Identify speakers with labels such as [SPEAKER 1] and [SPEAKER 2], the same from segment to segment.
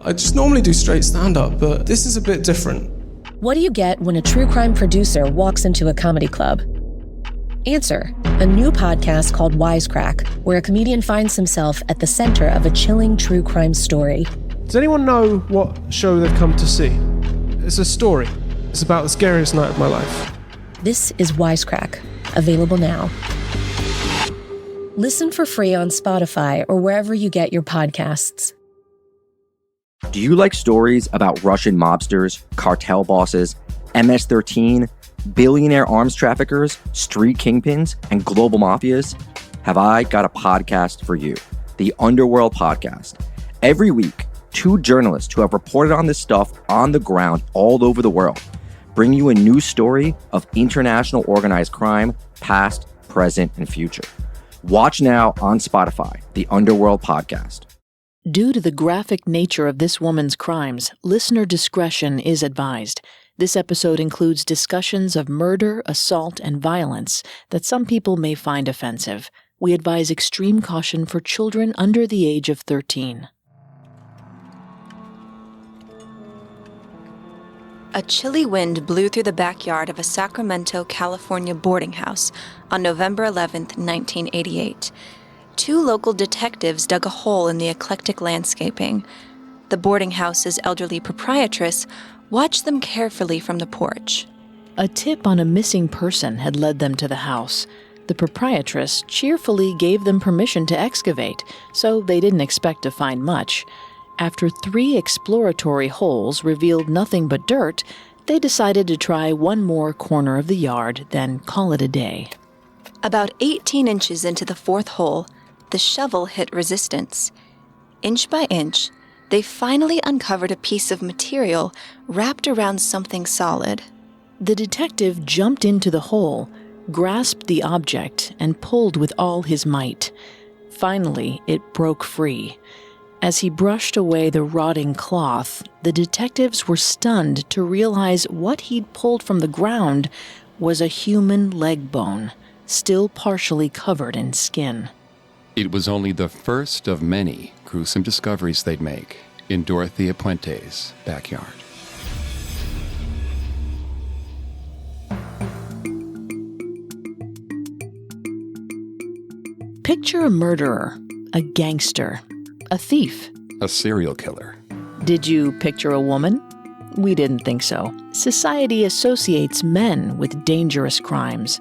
[SPEAKER 1] I just normally do straight stand-up, but this is a bit different.
[SPEAKER 2] What do you get when a true crime producer walks into a comedy club? Answer, a new podcast called Wisecrack, where a comedian finds himself at the center of a chilling true crime story.
[SPEAKER 3] Does anyone know what show they've come to see? It's a story. It's about the scariest night of my life.
[SPEAKER 2] This is Wisecrack, available now. Listen for free on Spotify or wherever you get your podcasts.
[SPEAKER 4] Do you like stories about Russian mobsters, cartel bosses, MS-13, billionaire arms traffickers, street kingpins, and global mafias? Have I got a podcast for you, the Underworld Podcast. Every week, two journalists who have reported on this stuff on the ground all over the world bring you a new story of international organized crime, past, present, and future. Watch now on Spotify, the Underworld Podcast.
[SPEAKER 5] Due to the graphic nature of this woman's crimes, listener discretion is advised. This episode includes discussions of murder, assault, and violence that some people may find offensive. We advise extreme caution for children under the age of 13.
[SPEAKER 6] A chilly wind blew through the backyard of a Sacramento, California boarding house on November 11, 1988. Two local detectives dug a hole in the eclectic landscaping. The boarding house's elderly proprietress watched them carefully from the porch.
[SPEAKER 5] A tip on a missing person had led them to the house. The proprietress cheerfully gave them permission to excavate, so they didn't expect to find much. After 3 exploratory holes revealed nothing but dirt, they decided to try one more corner of the yard, then call it a day.
[SPEAKER 6] About 18 inches into the 4th hole, the shovel hit resistance. Inch by inch, they finally uncovered a piece of material wrapped around something solid.
[SPEAKER 5] The detective jumped into the hole, grasped the object, and pulled with all his might. Finally, it broke free. As he brushed away the rotting cloth, the detectives were stunned to realize what he'd pulled from the ground was a human leg bone, still partially covered in skin.
[SPEAKER 7] It was only the first of many gruesome discoveries they'd make in Dorothea Puente's backyard.
[SPEAKER 5] Picture a murderer, a gangster, a thief.
[SPEAKER 7] A serial killer.
[SPEAKER 5] Did you picture a woman? We didn't think so. Society associates men with dangerous crimes.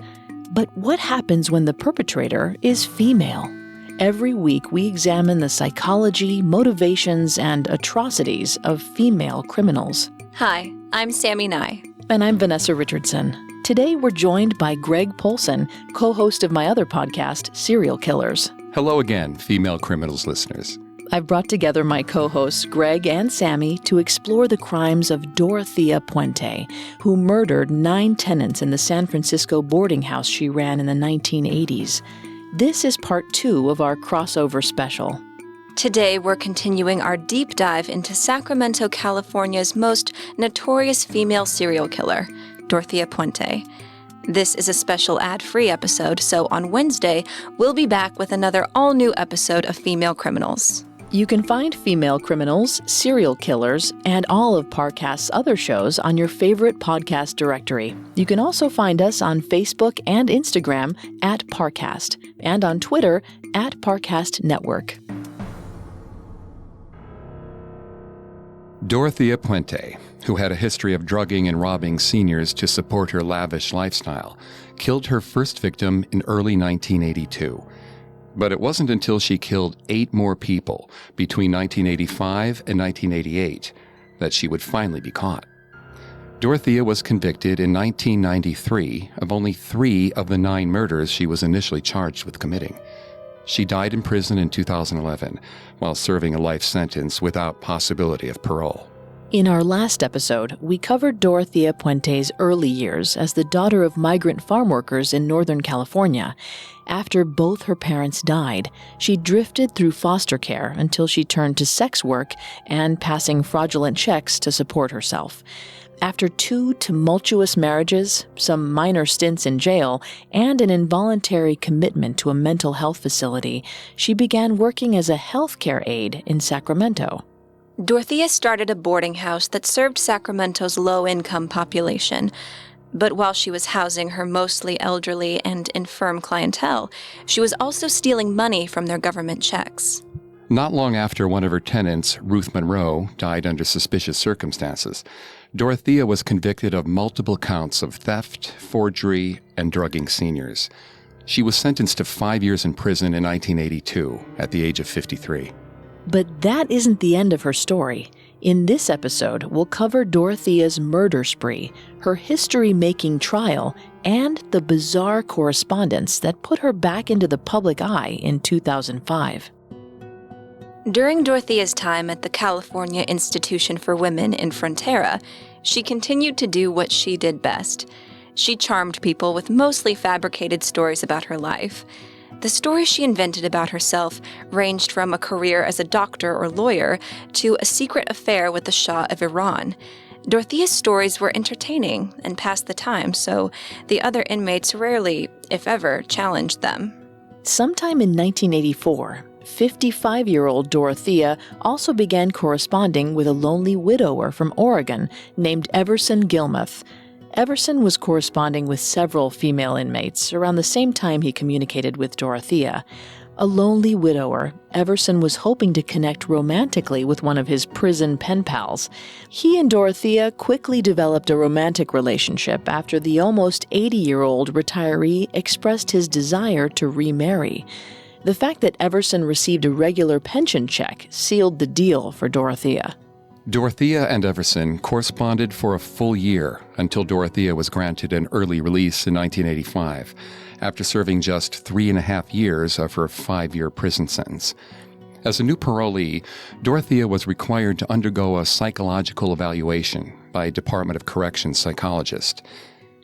[SPEAKER 5] But what happens when the perpetrator is female? Every week, we examine the psychology, motivations, and atrocities of female criminals.
[SPEAKER 6] Hi, I'm Sammy Nye.
[SPEAKER 5] And I'm Vanessa Richardson. Today, we're joined by Greg Polson, co-host of my other podcast, Serial Killers.
[SPEAKER 7] Hello again, female criminals listeners.
[SPEAKER 5] I've brought together my co-hosts, Greg and Sammy, to explore the crimes of Dorothea Puente, who murdered 9 tenants in the San Francisco boarding house she ran in the 1980s. This is part 2 of our crossover special.
[SPEAKER 6] Today, we're continuing our deep dive into Sacramento, California's most notorious female serial killer, Dorothea Puente. This is a special ad-free episode, so on Wednesday, we'll be back with another all-new episode of Female Criminals.
[SPEAKER 5] You can find Female Criminals, Serial Killers, and all of Parcast's other shows on your favorite podcast directory. You can also find us on Facebook and Instagram at Parcast, and on Twitter at Parcast Network.
[SPEAKER 7] Dorothea Puente, who had a history of drugging and robbing seniors to support her lavish lifestyle, killed her first victim in early 1982. But it wasn't until she killed 8 more people between 1985 and 1988 that she would finally be caught. Dorothea was convicted in 1993 of only 3 of the 9 murders she was initially charged with committing. She died in prison in 2011 while serving a life sentence without possibility of parole.
[SPEAKER 5] In our last episode, we covered Dorothea Puente's early years as the daughter of migrant farm workers in Northern California. After both her parents died, she drifted through foster care until she turned to sex work and passing fraudulent checks to support herself. After 2 tumultuous marriages, some minor stints in jail, and an involuntary commitment to a mental health facility, she began working as a healthcare aide in Sacramento.
[SPEAKER 6] Dorothea started a boarding house that served Sacramento's low-income population. But while she was housing her mostly elderly and infirm clientele, she was also stealing money from their government checks.
[SPEAKER 7] Not long after one of her tenants, Ruth Monroe, died under suspicious circumstances, Dorothea was convicted of multiple counts of theft, forgery, and drugging seniors. She was sentenced to 5 years in prison in 1982 at the age of 53.
[SPEAKER 5] But that isn't the end of her story. In this episode, we'll cover Dorothea's murder spree, her history-making trial, and the bizarre correspondence that put her back into the public eye in 2005.
[SPEAKER 6] During Dorothea's time at the California Institution for Women in Frontera, she continued to do what she did best. She charmed people with mostly fabricated stories about her life. The stories she invented about herself ranged from a career as a doctor or lawyer to a secret affair with the Shah of Iran. Dorothea's stories were entertaining and passed the time, so the other inmates rarely, if ever, challenged them.
[SPEAKER 5] Sometime in 1984, 55-year-old Dorothea also began corresponding with a lonely widower from Oregon named Everson Gilmuth. Everson was corresponding with several female inmates around the same time he communicated with Dorothea. A lonely widower, Everson was hoping to connect romantically with one of his prison pen pals. He and Dorothea quickly developed a romantic relationship after the almost 80-year-old retiree expressed his desire to remarry. The fact that Everson received a regular pension check sealed the deal for Dorothea.
[SPEAKER 7] Dorothea and Everson corresponded for a full year until Dorothea was granted an early release in 1985, after serving just 3.5 years of her 5-year prison sentence. As a new parolee, Dorothea was required to undergo a psychological evaluation by a Department of Corrections psychologist.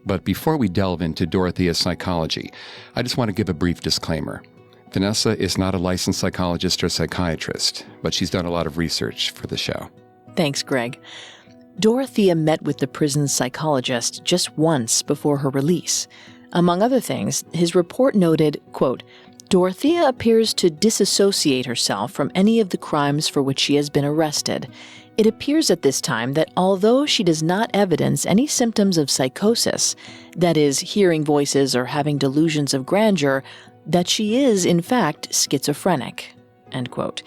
[SPEAKER 7] But before we delve into Dorothea's psychology, I just want to give a brief disclaimer. Vanessa is not a licensed psychologist or psychiatrist, but she's done a lot of research for the show.
[SPEAKER 5] Thanks, Greg. Dorothea met with the prison's psychologist just once before her release. Among other things, his report noted, quote, Dorothea appears to disassociate herself from any of the crimes for which she has been arrested. It appears at this time that although she does not evidence any symptoms of psychosis, that is, hearing voices or having delusions of grandeur, that she is, in fact, schizophrenic, end quote.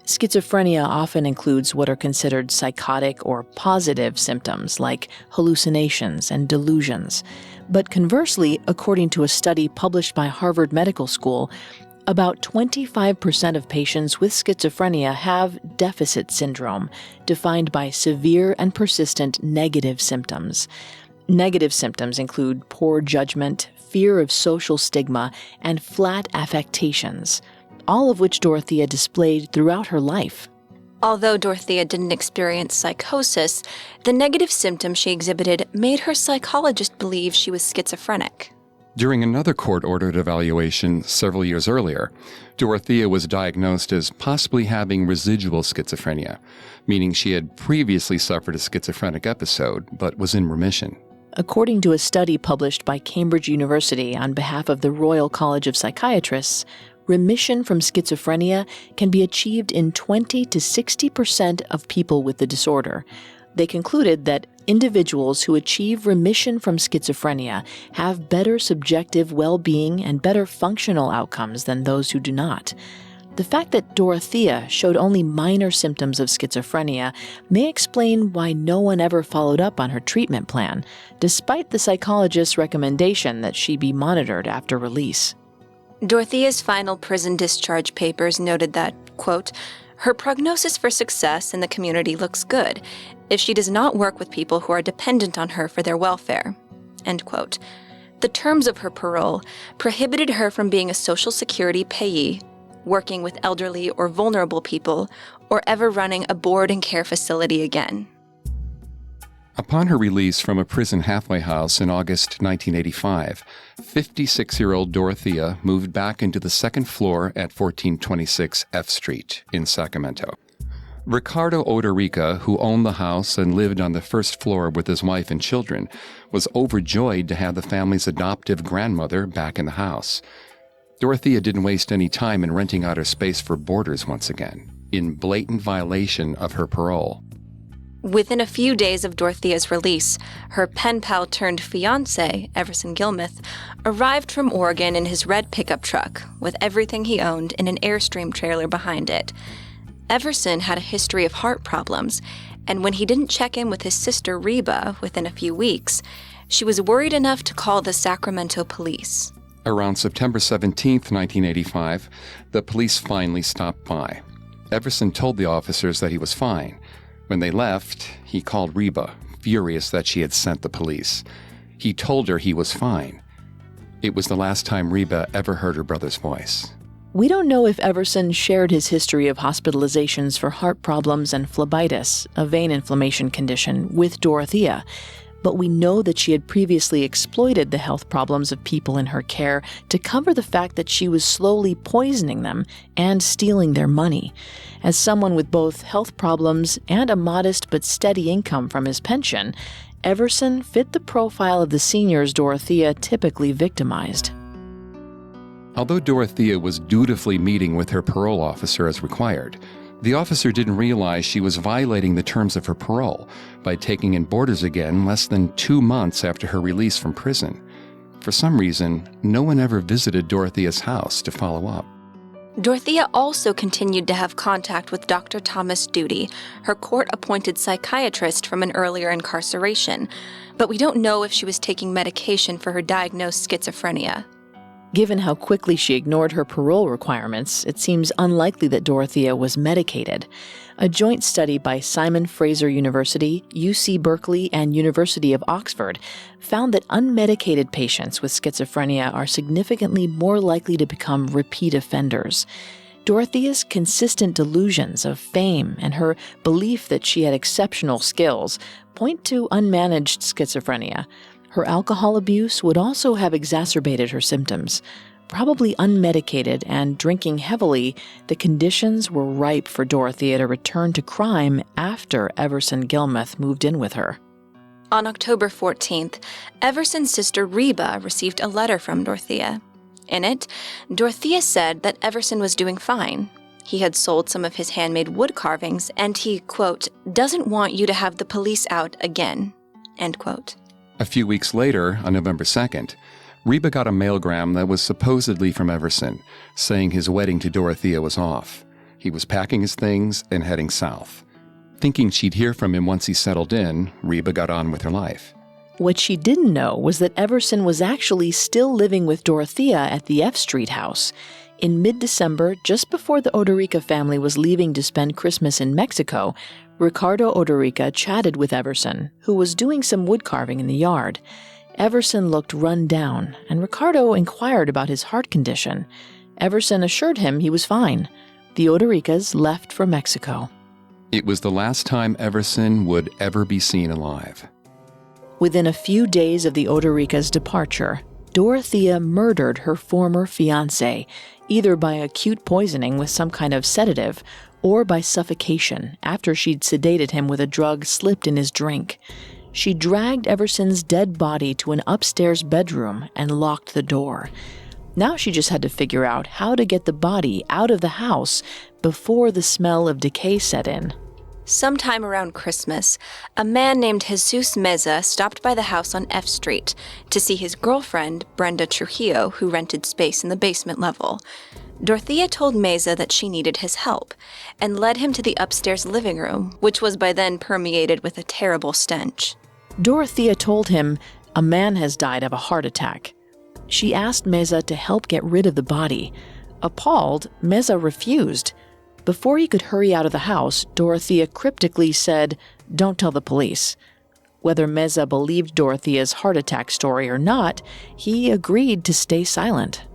[SPEAKER 5] Schizophrenia often includes what are considered psychotic or positive symptoms like hallucinations and delusions. But conversely, according to a study published by Harvard Medical School, about 25% of patients with schizophrenia have deficit syndrome, defined by severe and persistent negative symptoms. Negative symptoms include poor judgment, fear of social stigma, and flat affectations, all of which Dorothea displayed throughout her life.
[SPEAKER 6] Although Dorothea didn't experience psychosis, the negative symptoms she exhibited made her psychologist believe she was schizophrenic.
[SPEAKER 7] During another court-ordered evaluation several years earlier, Dorothea was diagnosed as possibly having residual schizophrenia, meaning she had previously suffered a schizophrenic episode but was in remission.
[SPEAKER 5] According to a study published by Cambridge University on behalf of the Royal College of Psychiatrists, remission from schizophrenia can be achieved in 20 to 60% of people with the disorder. They concluded that individuals who achieve remission from schizophrenia have better subjective well-being and better functional outcomes than those who do not. The fact that Dorothea showed only minor symptoms of schizophrenia may explain why no one ever followed up on her treatment plan, despite the psychologist's recommendation that she be monitored after release.
[SPEAKER 6] Dorothea's final prison discharge papers noted that, quote, her prognosis for success in the community looks good if she does not work with people who are dependent on her for their welfare, end quote. The terms of her parole prohibited her from being a Social Security payee, working with elderly or vulnerable people, or ever running a board and care facility again.
[SPEAKER 7] Upon her release from a prison halfway house in August 1985, 56-year-old Dorothea moved back into the second floor at 1426 F Street in Sacramento. Ricardo Odorica, who owned the house and lived on the first floor with his wife and children, was overjoyed to have the family's adoptive grandmother back in the house. Dorothea didn't waste any time in renting out her space for boarders once again. in blatant violation of her parole.
[SPEAKER 6] Within a few days of Dorothea's release, her pen pal turned fiancé, Everson Gilmeth, arrived from Oregon in his red pickup truck with everything he owned in an Airstream trailer behind it. Everson had a history of heart problems, and when he didn't check in with his sister Reba within a few weeks, she was worried enough to call the Sacramento police.
[SPEAKER 7] Around September 17, 1985, the police finally stopped by. Everson told the officers that he was fine. When they left, he called Reba, furious that she had sent the police. He told her he was fine. It was the last time Reba ever heard her brother's voice.
[SPEAKER 5] We don't know if Everson shared his history of hospitalizations for heart problems and phlebitis, a vein inflammation condition, with Dorothea, but we know that she had previously exploited the health problems of people in her care to cover the fact that she was slowly poisoning them and stealing their money. As someone with both health problems and a modest but steady income from his pension, Everson fit the profile of the seniors Dorothea typically victimized.
[SPEAKER 7] Although Dorothea was dutifully meeting with her parole officer as required, the officer didn't realize she was violating the terms of her parole by taking in boarders again less than 2 months after her release from prison. For some reason, no one ever visited Dorothea's house to follow up.
[SPEAKER 6] Dorothea also continued to have contact with Dr. Thomas Duty, her court-appointed psychiatrist from an earlier incarceration, but we don't know if she was taking medication for her diagnosed schizophrenia.
[SPEAKER 5] Given how quickly she ignored her parole requirements, it seems unlikely that Dorothea was medicated. A joint study by Simon Fraser University, UC Berkeley, and University of Oxford found that unmedicated patients with schizophrenia are significantly more likely to become repeat offenders. Dorothea's consistent delusions of fame and her belief that she had exceptional skills point to unmanaged schizophrenia. Her alcohol abuse would also have exacerbated her symptoms. Probably unmedicated and drinking heavily, the conditions were ripe for Dorothea to return to crime after Everson Gilmeth moved in with her.
[SPEAKER 6] On October 14th, Everson's sister Reba received a letter from Dorothea. In it, Dorothea said that Everson was doing fine. He had sold some of his handmade wood carvings, and he, quote, doesn't want you to have the police out again, end quote.
[SPEAKER 7] A few weeks later, on November 2nd, Reba got a mailgram that was supposedly from Everson, saying his wedding to Dorothea was off. He was packing his things and heading south. Thinking she'd hear from him once he settled in, Reba got on with her life.
[SPEAKER 5] What she didn't know was that Everson was actually still living with Dorothea at the F Street house. In mid-December, just before the Odorica family was leaving to spend Christmas in Mexico, Ricardo Odorica chatted with Everson, who was doing some wood carving in the yard. Everson looked run down, and Ricardo inquired about his heart condition. Everson assured him he was fine. The Odoricas left for Mexico.
[SPEAKER 7] It was the last time Everson would ever be seen alive.
[SPEAKER 5] Within a few days of the Odoricas' departure, Dorothea murdered her former fiancé, either by acute poisoning with some kind of sedative or by suffocation after she'd sedated him with a drug slipped in his drink. She dragged Everson's dead body to an upstairs bedroom and locked the door. Now she just had to figure out how to get the body out of the house before the smell of decay set in.
[SPEAKER 6] Sometime around Christmas, a man named Jesus Meza stopped by the house on F Street to see his girlfriend, Brenda Trujillo, who rented space in the basement level. Dorothea told Meza that she needed his help and led him to the upstairs living room, which was by then permeated with a terrible stench.
[SPEAKER 5] Dorothea told him a man has died of a heart attack. She asked Meza to help get rid of the body. Appalled, Meza refused. Before he could hurry out of the house, Dorothea cryptically said, "Don't tell the police." Whether Meza believed Dorothea's heart attack story or not, he agreed to stay silent.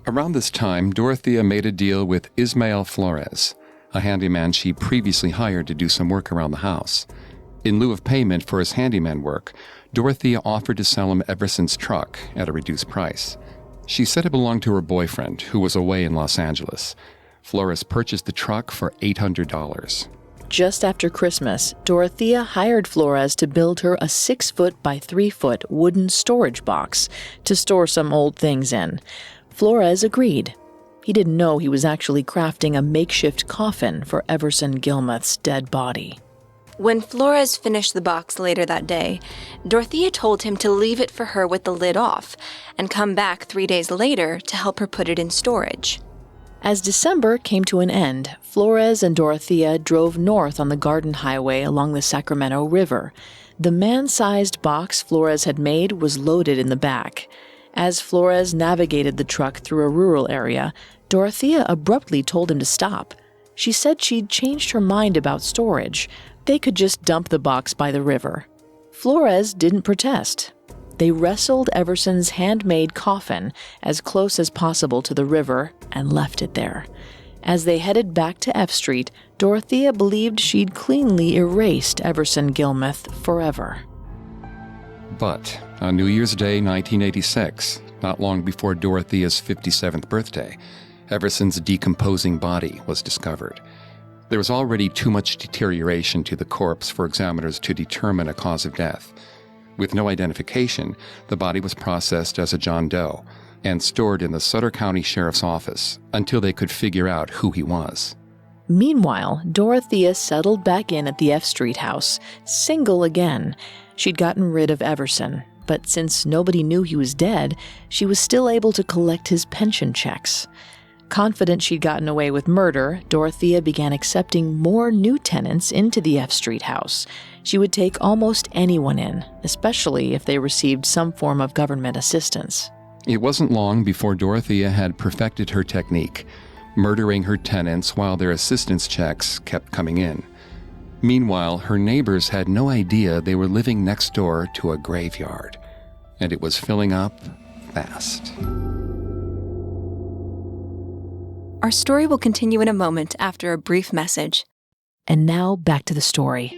[SPEAKER 7] Around this time, Dorothea made a deal with Ismael Flores, a handyman she previously hired to do some work around the house. In lieu of payment for his handyman work, Dorothea offered to sell him Everson's truck at a reduced price. She said it belonged to her boyfriend, who was away in Los Angeles. Flores purchased the truck for $800.
[SPEAKER 5] Just after Christmas, Dorothea hired Flores to build her a 6-foot by 3-foot wooden storage box to store some old things in. Flores agreed. He didn't know he was actually crafting a makeshift coffin for Everson Gilmuth's dead body.
[SPEAKER 6] When Flores finished the box later that day, Dorothea told him to leave it for her with the lid off and come back 3 days later to help her put it in storage.
[SPEAKER 5] As December came to an end, Flores and Dorothea drove north on the Garden Highway along the Sacramento River. The man-sized box Flores had made was loaded in the back. As Flores navigated the truck through a rural area, Dorothea abruptly told him to stop. She said she'd changed her mind about storage. They could just dump the box by the river. Flores didn't protest. They wrestled Everson's handmade coffin as close as possible to the river and left it there. As they headed back to F Street, Dorothea believed she'd cleanly erased Everson Gilmuth forever.
[SPEAKER 7] But on New Year's Day 1986, not long before Dorothea's 57th birthday, Everson's decomposing body was discovered. There was already too much deterioration to the corpse for examiners to determine a cause of death. With no identification, the body was processed as a John Doe and stored in the Sutter County Sheriff's Office until they could figure out who he was.
[SPEAKER 5] Meanwhile, Dorothea settled back in at the F Street house, single again. She'd gotten rid of Everson, but since nobody knew he was dead, she was still able to collect his pension checks. Confident she'd gotten away with murder, Dorothea began accepting more new tenants into the F Street house. She would take almost anyone in, especially if they received some form of government assistance.
[SPEAKER 7] It wasn't long before Dorothea had perfected her technique, murdering her tenants while their assistance checks kept coming in. Meanwhile, her neighbors had no idea they were living next door to a graveyard, and it was filling up fast.
[SPEAKER 6] Our story will continue in a moment after a brief message.
[SPEAKER 5] And now back to the story.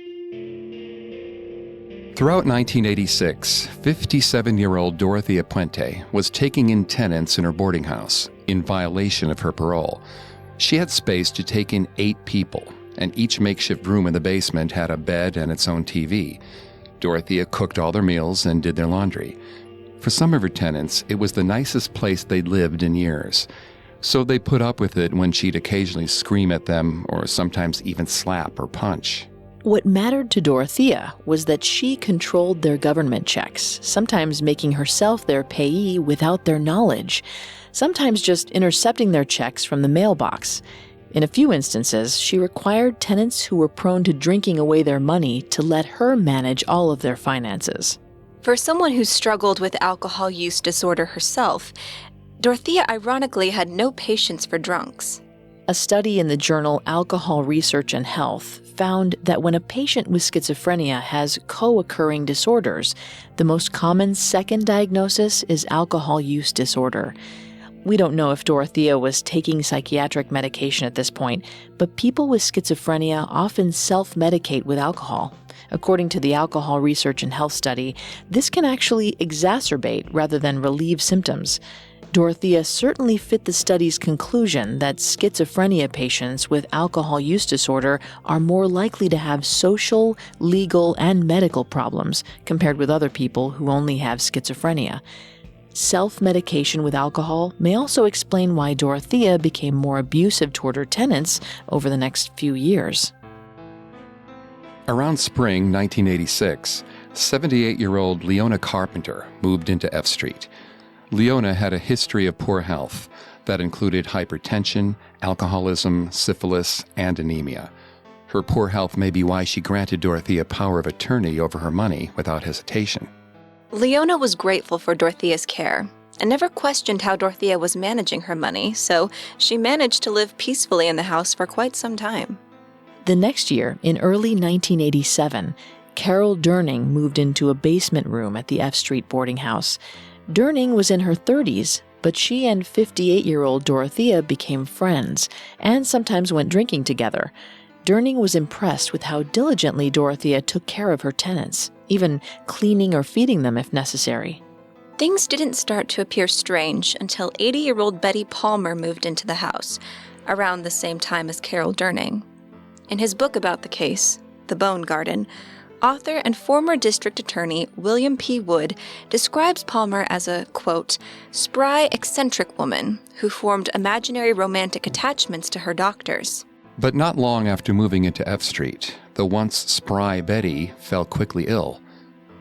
[SPEAKER 7] Throughout 1986, 57-year-old Dorothea Puente was taking in tenants in her boarding house in violation of her parole. She had space to take in 8 people, and each makeshift room in the basement had a bed and its own TV. Dorothea cooked all their meals and did their laundry. For some of her tenants, it was the nicest place they'd lived in years. So they put up with it when she'd occasionally scream at them or sometimes even slap or punch.
[SPEAKER 5] What mattered to Dorothea was that she controlled their government checks, sometimes making herself their payee without their knowledge, sometimes just intercepting their checks from the mailbox. In a few instances, she required tenants who were prone to drinking away their money to let her manage all of their finances.
[SPEAKER 6] For someone who struggled with alcohol use disorder herself, Dorothea ironically had no patience for drunks.
[SPEAKER 5] A study in the journal Alcohol Research and Health found that when a patient with schizophrenia has co-occurring disorders, the most common second diagnosis is alcohol use disorder. We don't know if Dorothea was taking psychiatric medication at this point, but people with schizophrenia often self-medicate with alcohol. According to the Alcohol Research and Health study, this can actually exacerbate rather than relieve symptoms. Dorothea certainly fit the study's conclusion that schizophrenia patients with alcohol use disorder are more likely to have social, legal, and medical problems compared with other people who only have schizophrenia. Self-medication with alcohol may also explain why Dorothea became more abusive toward her tenants over the next few years.
[SPEAKER 7] Around spring 1986, 78-year-old Leona Carpenter moved into F Street. Leona had a history of poor health that included hypertension, alcoholism, syphilis, and anemia. Her poor health may be why she granted Dorothea power of attorney over her money without hesitation.
[SPEAKER 6] Leona was grateful for Dorothea's care and never questioned how Dorothea was managing her money, so she managed to live peacefully in the house for quite some time.
[SPEAKER 5] The next year, in early 1987, Carol Durning moved into a basement room at the F Street boarding house. Durning was in her 30s, but she and 58-year-old Dorothea became friends and sometimes went drinking together. Durning was impressed with how diligently Dorothea took care of her tenants, even cleaning or feeding them if necessary.
[SPEAKER 6] Things didn't start to appear strange until 80-year-old Betty Palmer moved into the house, around the same time as Carol Durning. In his book about the case, The Bone Garden, author and former district attorney William P. Wood describes Palmer as a, quote, spry, eccentric woman who formed imaginary romantic attachments to her doctors.
[SPEAKER 7] But not long after moving into F Street, the once spry Betty fell quickly ill.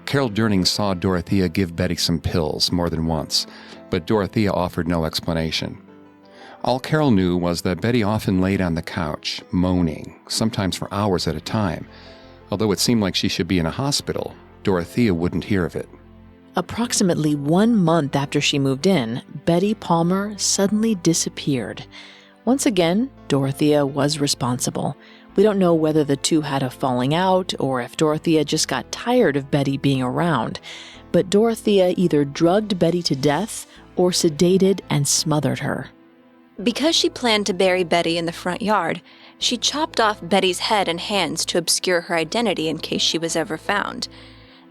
[SPEAKER 7] Carol Durning saw Dorothea give Betty some pills more than once, but Dorothea offered no explanation. All Carol knew was that Betty often laid on the couch, moaning, sometimes for hours at a time. Although it seemed like she should be in a hospital, Dorothea wouldn't hear of it.
[SPEAKER 5] Approximately 1 month after she moved in, Betty Palmer suddenly disappeared. Once again, Dorothea was responsible. We don't know whether the two had a falling out or if Dorothea just got tired of Betty being around. But Dorothea either drugged Betty to death or sedated and smothered her.
[SPEAKER 6] Because she planned to bury Betty in the front yard, she chopped off Betty's head and hands to obscure her identity in case she was ever found.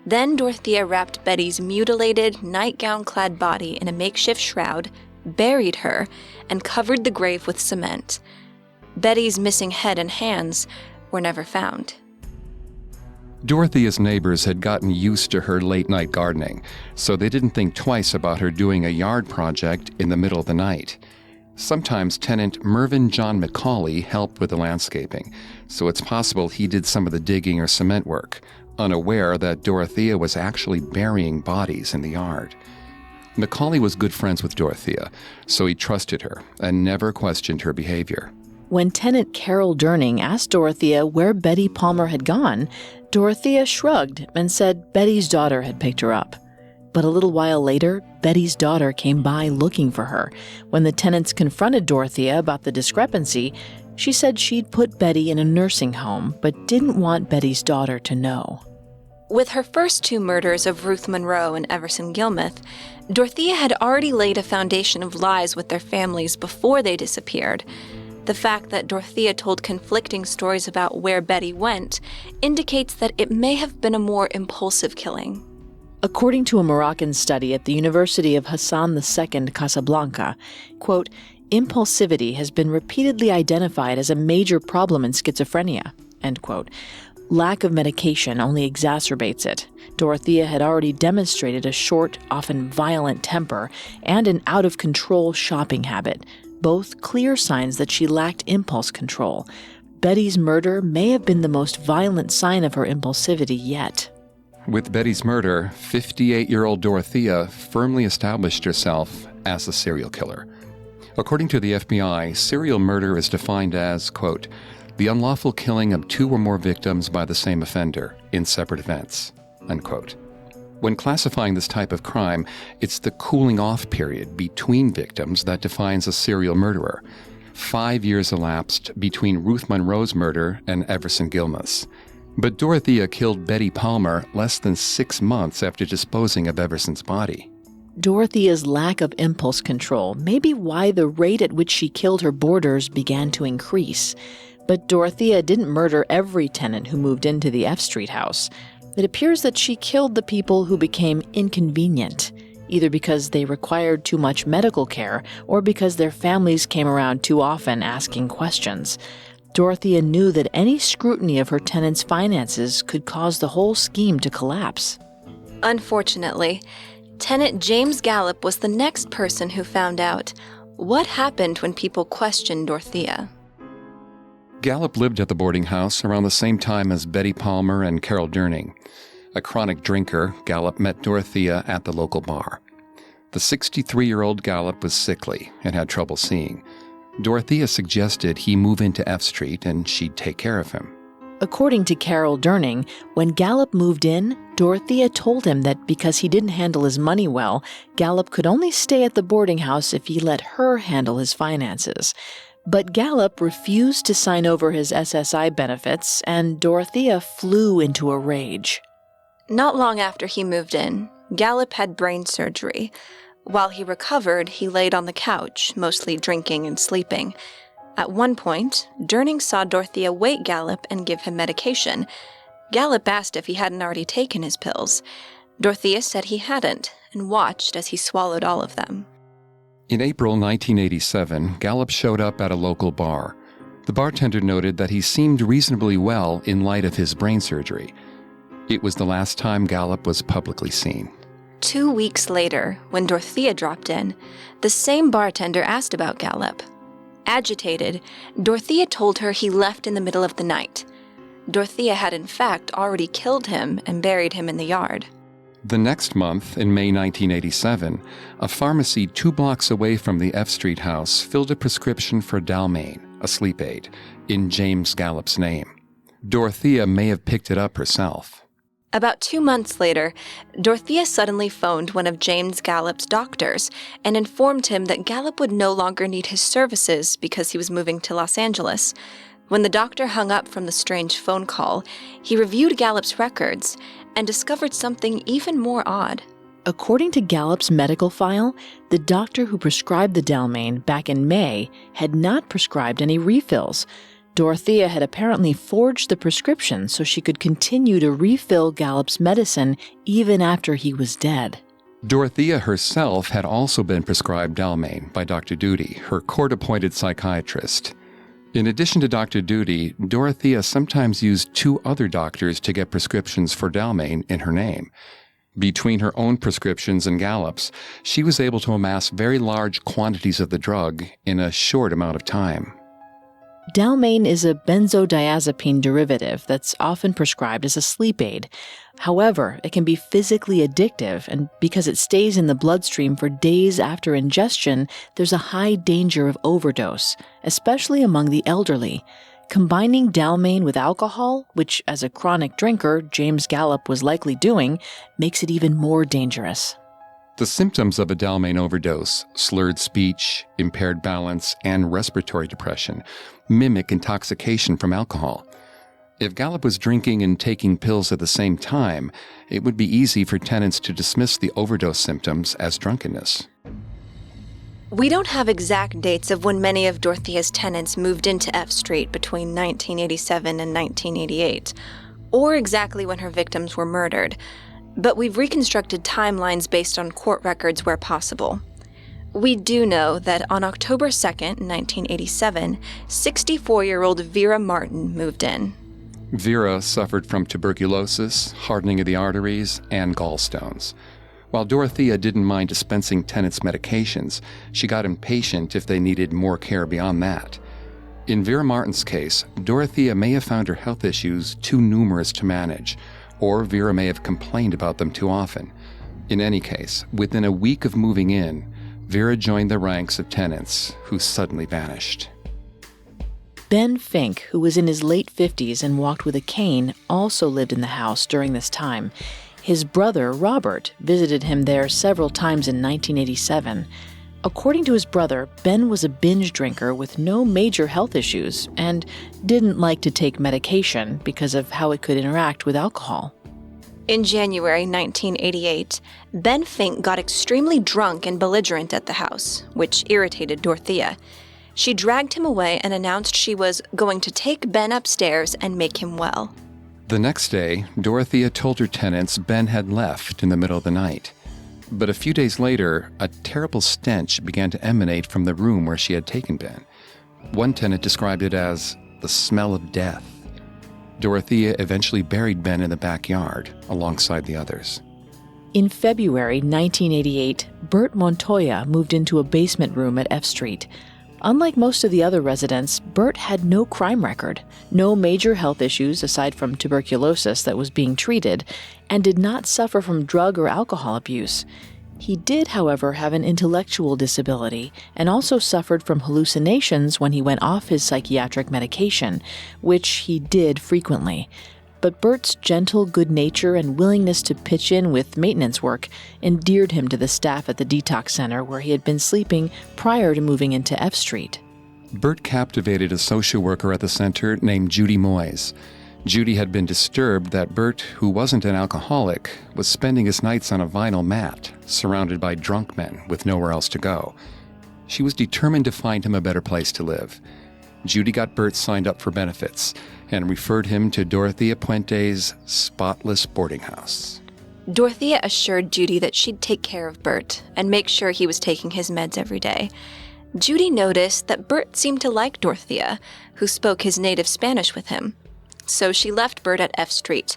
[SPEAKER 6] Then Dorothea wrapped Betty's mutilated, nightgown-clad body in a makeshift shroud, buried her, and covered the grave with cement. Betty's missing head and hands were never found.
[SPEAKER 7] Dorothea's neighbors had gotten used to her late-night gardening, so they didn't think twice about her doing a yard project in the middle of the night. Sometimes tenant Mervyn John McCauley helped with the landscaping, so it's possible he did some of the digging or cement work, unaware that Dorothea was actually burying bodies in the yard. McCauley was good friends with Dorothea, so he trusted her and never questioned her behavior.
[SPEAKER 5] When tenant Carol Durning asked Dorothea where Betty Palmer had gone, Dorothea shrugged and said Betty's daughter had picked her up. But a little while later, Betty's daughter came by looking for her. When the tenants confronted Dorothea about the discrepancy, she said she'd put Betty in a nursing home, but didn't want Betty's daughter to know.
[SPEAKER 6] With her first 2 murders of Ruth Monroe and Everson Gilmeth, Dorothea had already laid a foundation of lies with their families before they disappeared. The fact that Dorothea told conflicting stories about where Betty went indicates that it may have been a more impulsive killing.
[SPEAKER 5] According to a Moroccan study at the University of Hassan II, Casablanca, quote, impulsivity has been repeatedly identified as a major problem in schizophrenia, end quote. Lack of medication only exacerbates it. Dorothea had already demonstrated a short, often violent temper and an out-of-control shopping habit, both clear signs that she lacked impulse control. Betty's murder may have been the most violent sign of her impulsivity yet.
[SPEAKER 7] With Betty's murder, 58-year-old Dorothea firmly established herself as a serial killer. According to the FBI, serial murder is defined as, quote, the unlawful killing of 2 or more victims by the same offender in separate events, unquote. When classifying this type of crime, it's the cooling-off period between victims that defines a serial murderer. 5 years elapsed between Ruth Monroe's murder and Everson Gilmeth's. But Dorothea killed Betty Palmer less than 6 months after disposing of Everson's body.
[SPEAKER 5] Dorothea's lack of impulse control may be why the rate at which she killed her boarders began to increase. But Dorothea didn't murder every tenant who moved into the F Street house. It appears that she killed the people who became inconvenient, either because they required too much medical care or because their families came around too often asking questions. Dorothea knew that any scrutiny of her tenants' finances could cause the whole scheme to collapse.
[SPEAKER 6] Unfortunately, tenant James Gallup was the next person who found out what happened when people questioned Dorothea.
[SPEAKER 7] Gallup lived at the boarding house around the same time as Betty Palmer and Carol Durning. A chronic drinker, Gallup met Dorothea at the local bar. The 63-year-old Gallup was sickly and had trouble seeing. Dorothea suggested he move into F Street and she'd take care of him.
[SPEAKER 5] According to Carol Durning, when Gallup moved in, Dorothea told him that because he didn't handle his money well, Gallup could only stay at the boarding house if he let her handle his finances. But Gallup refused to sign over his SSI benefits, and Dorothea flew into a rage.
[SPEAKER 6] Not long after he moved in, Gallup had brain surgery. While he recovered, he laid on the couch, mostly drinking and sleeping. At one point, Durning saw Dorothea wake Gallup and give him medication. Gallup asked if he hadn't already taken his pills. Dorothea said he hadn't, and watched as he swallowed all of them.
[SPEAKER 7] In April 1987, Gallup showed up at a local bar. The bartender noted that he seemed reasonably well in light of his brain surgery. It was the last time Gallup was publicly seen.
[SPEAKER 6] 2 weeks later, when Dorothea dropped in, the same bartender asked about Gallup. Agitated, Dorothea told her he left in the middle of the night. Dorothea had in fact already killed him and buried him in the yard.
[SPEAKER 7] The next month, in May 1987, a pharmacy 2 blocks away from the F Street house filled a prescription for Dalmane, a sleep aid, in James Gallup's name. Dorothea may have picked it up herself.
[SPEAKER 6] About 2 months later, Dorothea suddenly phoned one of James Gallup's doctors and informed him that Gallup would no longer need his services because he was moving to Los Angeles. When the doctor hung up from the strange phone call, he reviewed Gallup's records and discovered something even more odd.
[SPEAKER 5] According to Gallup's medical file, the doctor who prescribed the Dalmane back in May had not prescribed any refills. Dorothea had apparently forged the prescription so she could continue to refill Gallup's medicine even after he was dead.
[SPEAKER 7] Dorothea herself had also been prescribed Dalmane by Dr. Duty, her court-appointed psychiatrist. In addition to Dr. Duty, Dorothea sometimes used 2 other doctors to get prescriptions for Dalmane in her name. Between her own prescriptions and Gallup's, she was able to amass very large quantities of the drug in a short amount of time.
[SPEAKER 5] Dalmane is a benzodiazepine derivative that's often prescribed as a sleep aid. However, it can be physically addictive, and because it stays in the bloodstream for days after ingestion, there's a high danger of overdose, especially among the elderly. Combining Dalmane with alcohol, which as a chronic drinker James Gallup was likely doing, makes it even more dangerous.
[SPEAKER 7] The symptoms of a Dalmane overdose, slurred speech, impaired balance, and respiratory depression, mimic intoxication from alcohol. If Gallup was drinking and taking pills at the same time, it would be easy for tenants to dismiss the overdose symptoms as drunkenness.
[SPEAKER 6] We don't have exact dates of when many of Dorothea's tenants moved into F Street between 1987 and 1988, or exactly when her victims were murdered, but we've reconstructed timelines based on court records where possible. We do know that on October 2nd, 1987, 64-year-old Vera Martin moved in.
[SPEAKER 7] Vera suffered from tuberculosis, hardening of the arteries, and gallstones. While Dorothea didn't mind dispensing tenants' medications, she got impatient if they needed more care beyond that. In Vera Martin's case, Dorothea may have found her health issues too numerous to manage, or Vera may have complained about them too often. In any case, within a week of moving in, Vera joined the ranks of tenants who suddenly vanished.
[SPEAKER 5] Ben Fink, who was in his late 50s and walked with a cane, also lived in the house during this time. His brother, Robert, visited him there several times in 1987. According to his brother, Ben was a binge drinker with no major health issues and didn't like to take medication because of how it could interact with alcohol.
[SPEAKER 6] In January 1988, Ben Fink got extremely drunk and belligerent at the house, which irritated Dorothea. She dragged him away and announced she was going to take Ben upstairs and make him well.
[SPEAKER 7] The next day, Dorothea told her tenants Ben had left in the middle of the night. But a few days later, a terrible stench began to emanate from the room where she had taken Ben. One tenant described it as the smell of death. Dorothea eventually buried Ben in the backyard alongside the others.
[SPEAKER 5] In February 1988, Bert Montoya moved into a basement room at F Street. Unlike most of the other residents, Bert had no crime record, no major health issues aside from tuberculosis that was being treated, and did not suffer from drug or alcohol abuse. He did, however, have an intellectual disability and also suffered from hallucinations when he went off his psychiatric medication, which he did frequently. But Bert's gentle good nature and willingness to pitch in with maintenance work endeared him to the staff at the detox center where he had been sleeping prior to moving into F Street.
[SPEAKER 7] Bert captivated a social worker at the center named Judy Moyes. Judy had been disturbed that Bert, who wasn't an alcoholic, was spending his nights on a vinyl mat, surrounded by drunk men with nowhere else to go. She was determined to find him a better place to live. Judy got Bert signed up for benefits and referred him to Dorothea Puente's spotless boarding house.
[SPEAKER 6] Dorothea assured Judy that she'd take care of Bert and make sure he was taking his meds every day. Judy noticed that Bert seemed to like Dorothea, who spoke his native Spanish with him. So she left Bert at F Street.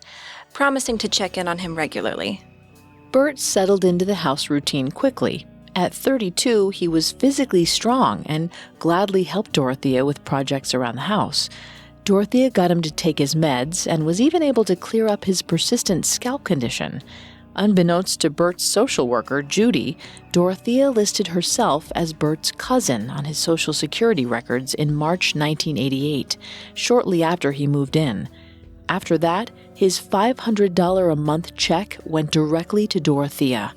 [SPEAKER 6] promising to check in on him regularly.
[SPEAKER 5] Bert settled into the house routine quickly. At 32, he was physically strong and gladly helped Dorothea with projects around the house. Dorothea got him to take his meds and was even able to clear up his persistent scalp condition. Unbeknownst to Bert's social worker, Judy, Dorothea listed herself as Bert's cousin on his Social Security records in March 1988, shortly after he moved in. After that, his $500 a month check went directly to Dorothea.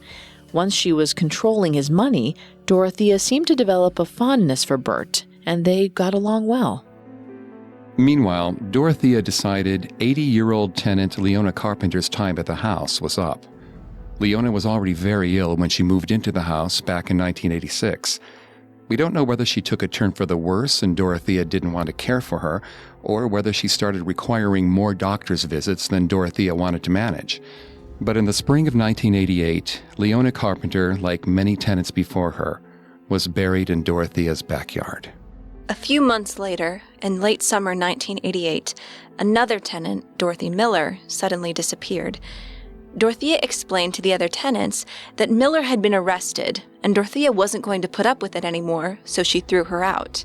[SPEAKER 5] Once she was controlling his money, Dorothea seemed to develop a fondness for Bert, and they got along well.
[SPEAKER 7] Meanwhile, Dorothea decided 80-year-old tenant Leona Carpenter's time at the house was up. Leona was already very ill when she moved into the house back in 1986. We don't know whether she took a turn for the worse and Dorothea didn't want to care for her, or whether she started requiring more doctor's visits than Dorothea wanted to manage. But in the spring of 1988, Leona Carpenter, like many tenants before her, was buried in Dorothea's backyard.
[SPEAKER 6] A few months later, in late summer 1988, another tenant, Dorothy Miller, suddenly disappeared. Dorothea explained to the other tenants that Miller had been arrested, and Dorothea wasn't going to put up with it anymore, so she threw her out.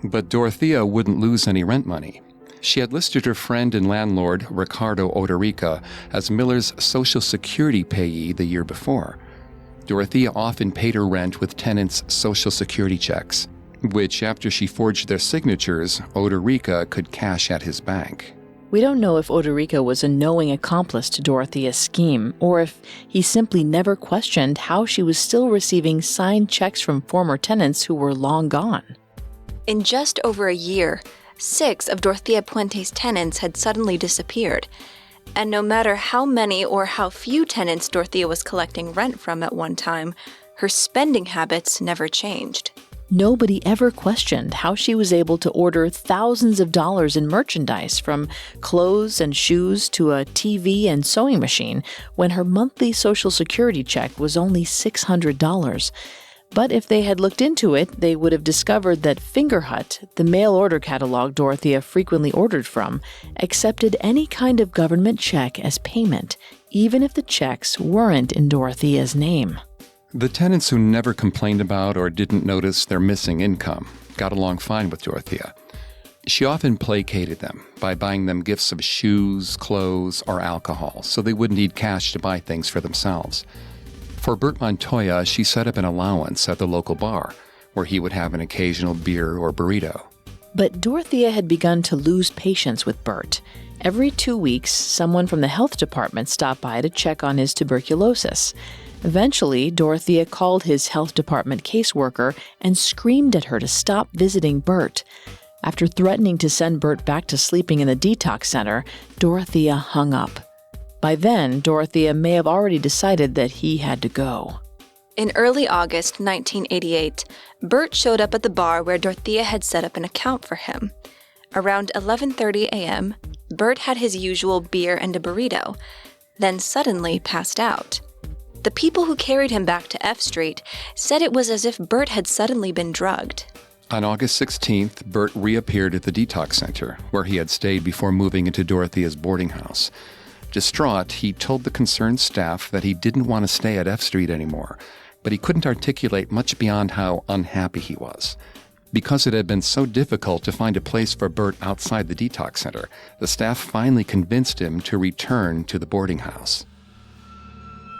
[SPEAKER 7] But Dorothea wouldn't lose any rent money. She had listed her friend and landlord, Ricardo Odorica, as Miller's Social Security payee the year before. Dorothea often paid her rent with tenants' Social Security checks, which, after she forged their signatures, Odorica could cash at his bank.
[SPEAKER 5] We don't know if Odorica was a knowing accomplice to Dorothea's scheme, or if he simply never questioned how she was still receiving signed checks from former tenants who were long gone.
[SPEAKER 6] In just over a year, 6 of Dorothea Puente's tenants had suddenly disappeared. And no matter how many or how few tenants Dorothea was collecting rent from at one time, her spending habits never changed.
[SPEAKER 5] Nobody ever questioned how she was able to order thousands of dollars in merchandise, from clothes and shoes to a TV and sewing machine, when her monthly Social Security check was only $600. But if they had looked into it, they would have discovered that Fingerhut, the mail order catalog Dorothea frequently ordered from, accepted any kind of government check as payment, even if the checks weren't in Dorothea's name.
[SPEAKER 7] The tenants who never complained about or didn't notice their missing income got along fine with Dorothea. She often placated them by buying them gifts of shoes, clothes, or alcohol, so they wouldn't need cash to buy things for themselves. For Bert Montoya, she set up an allowance at the local bar, where he would have an occasional beer or burrito.
[SPEAKER 5] But Dorothea had begun to lose patience with Bert. Every 2 weeks, someone from the health department stopped by to check on his tuberculosis. Eventually, Dorothea called his health department caseworker and screamed at her to stop visiting Bert. After threatening to send Bert back to sleeping in the detox center, Dorothea hung up. By then, Dorothea may have already decided that he had to go.
[SPEAKER 6] In early August 1988, Bert showed up at the bar where Dorothea had set up an account for him. Around 11:30 a.m., Bert had his usual beer and a burrito, then suddenly passed out. The people who carried him back to F Street said it was as if Bert had suddenly been drugged.
[SPEAKER 7] On August 16th, Bert reappeared at the detox center, where he had stayed before moving into Dorothea's boarding house. Distraught, he told the concerned staff that he didn't want to stay at F Street anymore, but he couldn't articulate much beyond how unhappy he was. Because it had been so difficult to find a place for Bert outside the detox center, the staff finally convinced him to return to the boarding house.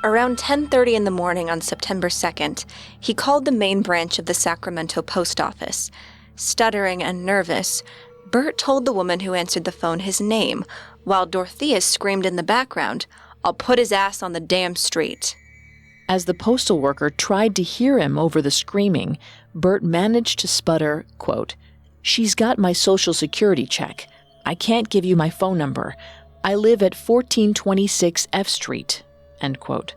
[SPEAKER 6] Around 10:30 in the morning on September 2nd, he called the main branch of the Sacramento post office. Stuttering and nervous, Bert told the woman who answered the phone his name, while Dorothea screamed in the background, "I'll put his ass on the damn street."
[SPEAKER 5] As the postal worker tried to hear him over the screaming, Bert managed to sputter, quote, "She's got my Social Security check. I can't give you my phone number. I live at 1426 F Street," end quote.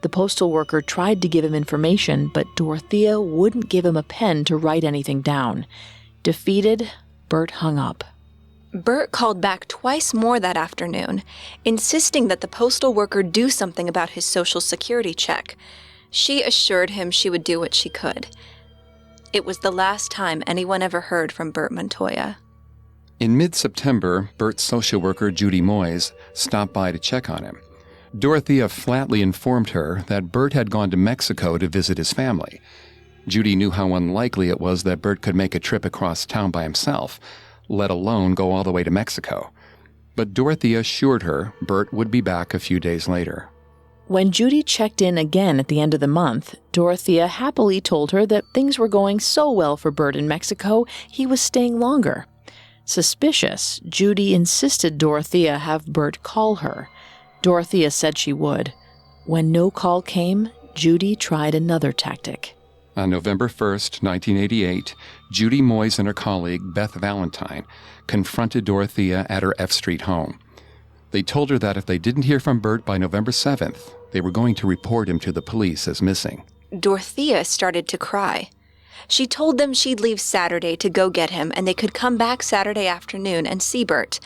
[SPEAKER 5] The postal worker tried to give him information, but Dorothea wouldn't give him a pen to write anything down. Defeated, Bert hung up.
[SPEAKER 6] Bert called back twice more that afternoon, insisting that the postal worker do something about his Social Security check. She assured him she would do what she could. It was the last time anyone ever heard from Bert Montoya.
[SPEAKER 7] In mid-September, Bert's social worker, Judy Moyes, stopped by to check on him. Dorothea flatly informed her that Bert had gone to Mexico to visit his family. Judy knew how unlikely it was that Bert could make a trip across town by himself, let alone go all the way to Mexico. But Dorothea assured her Bert would be back a few days later.
[SPEAKER 5] When Judy checked in again at the end of the month, Dorothea happily told her that things were going so well for Bert in Mexico, he was staying longer. Suspicious, Judy insisted Dorothea have Bert call her. Dorothea said she would. When no call came, Judy tried another tactic.
[SPEAKER 7] On November 1st, 1988, Judy Moyes and her colleague, Beth Valentine, confronted Dorothea at her F Street home. They told her that if they didn't hear from Bert by November 7th, they were going to report him to the police as missing.
[SPEAKER 6] Dorothea started to cry. She told them she'd leave Saturday to go get him and they could come back Saturday afternoon and see Bert.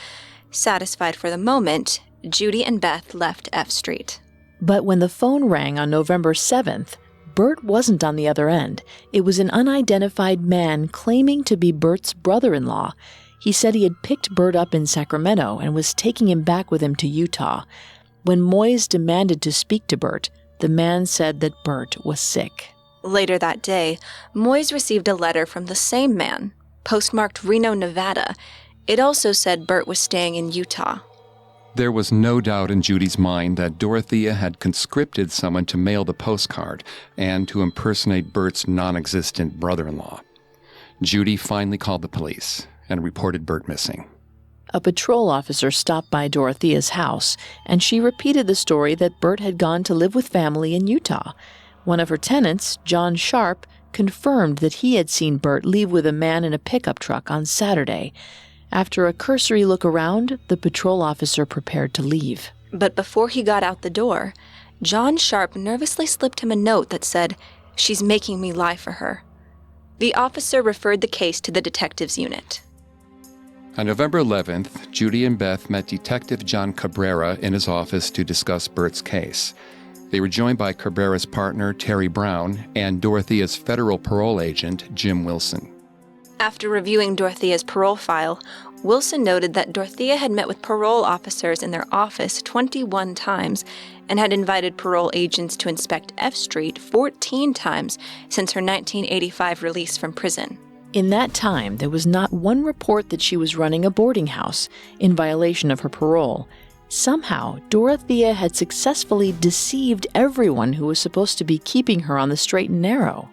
[SPEAKER 6] Satisfied for the moment, Judy and Beth left F Street.
[SPEAKER 5] But when the phone rang on November 7th, Bert wasn't on the other end. It was an unidentified man claiming to be Bert's brother-in-law. He said he had picked Bert up in Sacramento and was taking him back with him to Utah. When Moyes demanded to speak to Bert, the man said that Bert was sick.
[SPEAKER 6] Later that day, Moyes received a letter from the same man, postmarked Reno, Nevada. It also said Bert was staying in Utah.
[SPEAKER 7] There was no doubt in Judy's mind that Dorothea had conscripted someone to mail the postcard and to impersonate Bert's non-existent brother-in-law. Judy finally called the police and reported Bert missing.
[SPEAKER 5] A patrol officer stopped by Dorothea's house, and she repeated the story that Bert had gone to live with family in Utah. One of her tenants, John Sharp, confirmed that he had seen Bert leave with a man in a pickup truck on Saturday. After a cursory look around, the patrol officer prepared to leave.
[SPEAKER 6] But before he got out the door, John Sharp nervously slipped him a note that said, "She's making me lie for her." The officer referred the case to the detectives unit.
[SPEAKER 7] On November 11th, Judy and Beth met Detective John Cabrera in his office to discuss Bert's case. They were joined by Cabrera's partner, Terry Brown, and Dorothea's federal parole agent, Jim Wilson.
[SPEAKER 6] After reviewing Dorothea's parole file, Wilson noted that Dorothea had met with parole officers in their office 21 times and had invited parole agents to inspect F Street 14 times since her 1985 release from prison.
[SPEAKER 5] In that time, there was not one report that she was running a boarding house in violation of her parole. Somehow, Dorothea had successfully deceived everyone who was supposed to be keeping her on the straight and narrow.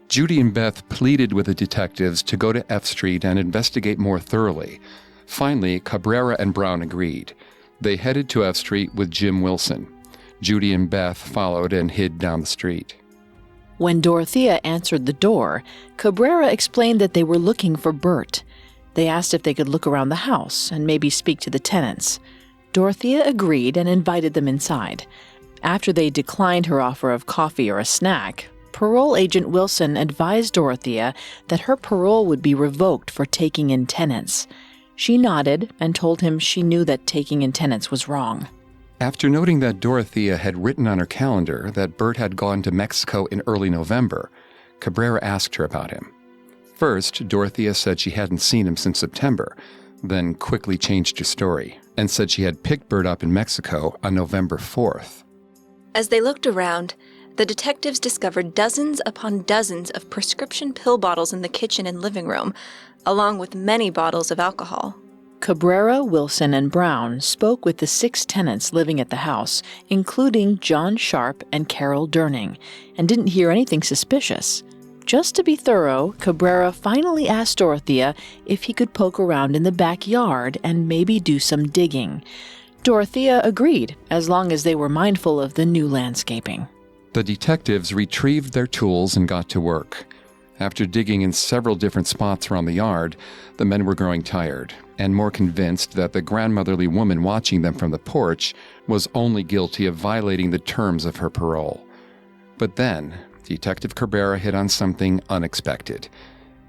[SPEAKER 7] Judy and Beth pleaded with the detectives to go to F Street and investigate more thoroughly. Finally, Cabrera and Brown agreed. They headed to F Street with Jim Wilson. Judy and Beth followed and hid down the street.
[SPEAKER 5] When Dorothea answered the door, Cabrera explained that they were looking for Bert. They asked if they could look around the house and maybe speak to the tenants. Dorothea agreed and invited them inside. After they declined her offer of coffee or a snack, parole agent Wilson advised Dorothea that her parole would be revoked for taking in tenants. She nodded and told him she knew that taking in tenants was wrong.
[SPEAKER 7] After noting that Dorothea had written on her calendar that Bert had gone to Mexico in early November, Cabrera asked her about him. First, Dorothea said she hadn't seen him since September, then quickly changed her story and said she had picked Bert up in Mexico on November 4th.
[SPEAKER 6] As they looked around, the detectives discovered dozens upon dozens of prescription pill bottles in the kitchen and living room, along with many bottles of alcohol.
[SPEAKER 5] Cabrera, Wilson, and Brown spoke with the 6 tenants living at the house, including John Sharp and Carol Durning, and didn't hear anything suspicious. Just to be thorough, Cabrera finally asked Dorothea if he could poke around in the backyard and maybe do some digging. Dorothea agreed, as long as they were mindful of the new landscaping.
[SPEAKER 7] The detectives retrieved their tools and got to work. After digging in several different spots around the yard, the men were growing tired and more convinced that the grandmotherly woman watching them from the porch was only guilty of violating the terms of her parole. But then, Detective Cabrera hit on something unexpected: